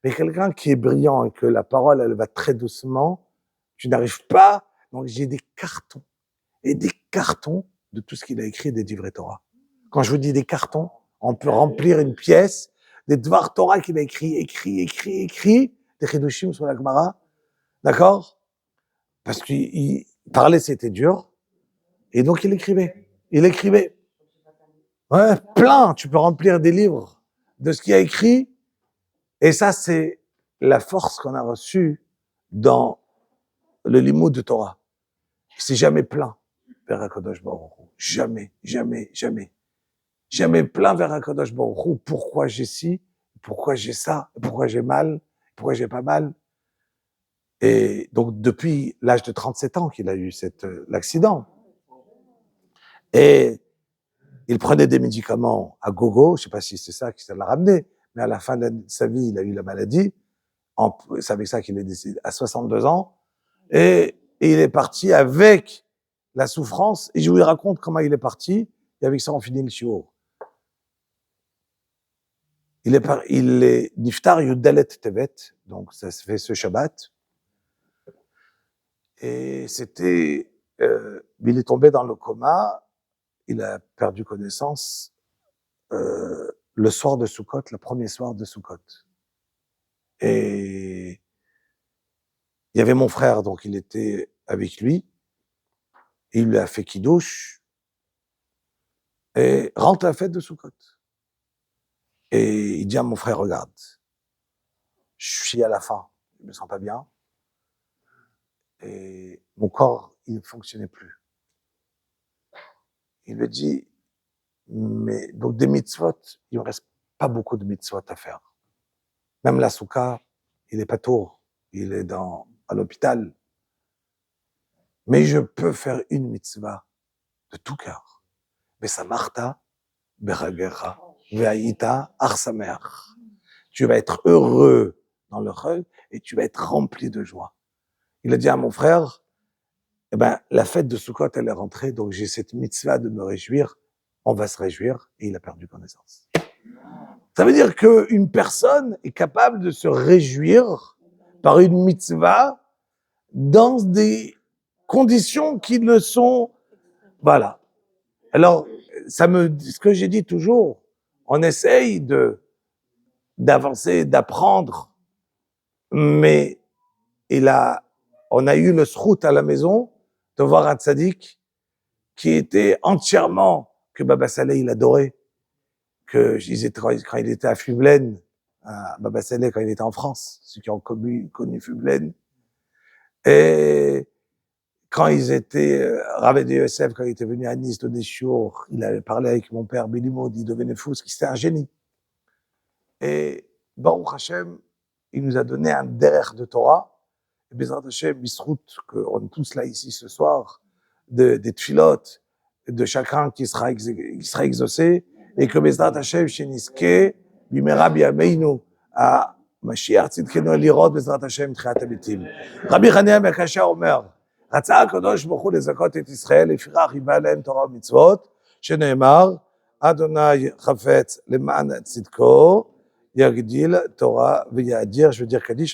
Mais quelqu'un qui est brillant et que la parole, elle va très doucement, tu n'arrives pas. Donc, j'ai des cartons et des cartons de tout ce qu'il a écrit des livrets Torah. Quand je vous dis des cartons, on peut remplir une pièce des Dvar Torah qu'il a écrit, des Chidushim sur la Gemara. D'accord? Parce qu'il parlait, c'était dur. Et donc, il écrivait. Ouais, plein. Tu peux remplir des livres de ce qu'il a écrit. Et ça, c'est la force qu'on a reçue dans le limoud de Torah. C'est jamais plein vers HaKadosh Baruch Hu. Jamais, jamais, jamais. Jamais plein vers HaKadosh Baruch Hu. Pourquoi j'ai ci? Pourquoi j'ai ça? Pourquoi j'ai mal? Pourquoi j'ai pas mal? Et donc, depuis l'âge de 37 ans qu'il a eu l'accident. Et il prenait des médicaments à gogo. Je sais pas si c'est ça qui l'a ramené. Mais à la fin de sa vie, il a eu la maladie. C'est avec ça qu'il est décédé à 62 ans. Et il est parti avec la souffrance. Et je vous raconte comment il est parti. Et avec ça, on finit le shiur. Il est Niftar Yudalet Tevet. Donc, ça se fait ce Shabbat. Et il est tombé dans le coma. Il a perdu connaissance, le soir de Sukkot, le premier soir de Sukkot. Et il y avait mon frère, donc il était avec lui. Il lui a fait kidouche et rentre à la fête de Sukkot. Et il dit à mon frère, regarde, je suis à la fin, je me sens pas bien. Et mon corps, il ne fonctionnait plus. Il lui dit, mais donc des mitzvot, il ne reste pas beaucoup de mitzvot à faire. Même la soukha, il est pas tour, il est à l'hôpital. Mais je peux faire une mitzvah de tout cœur. Besamarta, beragecha, ve'aïta, arsamer. Tu vas être heureux dans le rêve et tu vas être rempli de joie. Il a dit à mon frère, la fête de Sukkot, elle est rentrée, donc j'ai cette mitzvah de me réjouir. On va se réjouir, et il a perdu connaissance. Ça veut dire qu'une personne est capable de se réjouir par une mitzvah dans des conditions qui le sont. Voilà. Alors, ce que j'ai dit toujours, on essaye d'avancer, d'apprendre, mais on a eu le srout à la maison de voir un tzaddik qui était entièrement, que Baba Saleh, il adorait, quand il était à Fublen, à Baba Saleh, quand il était en France, ceux qui ont connu Fublen, et quand ils étaient, Rav de Yosef, quand il était venu à Nice donner shiur, il avait parlé avec mon père Belimoud, il devenait fou, parce qu'il était un génie. Et Baruch Hashem, il nous a donné un derer de Torah, et Bezrat Hashem, Bisrout, qu'on est tous là ici ce soir, des tfilotes, de chacun qui sera exaucé, et que Bezrat Hashem, Sheniske, Bimera Biameinu, à משיח צדקנו לראות בעזרת השם תחיית המתים. רבי חנינא בן עקשיא אומר, רצה הקדוש ברוך הוא לזכות את ישראל, לפיכך היווה להם תורה ומצוות, שנאמר, אדוני חפץ למען צדקו, יגדיל תורה ויאדיר, je veux dire קדיש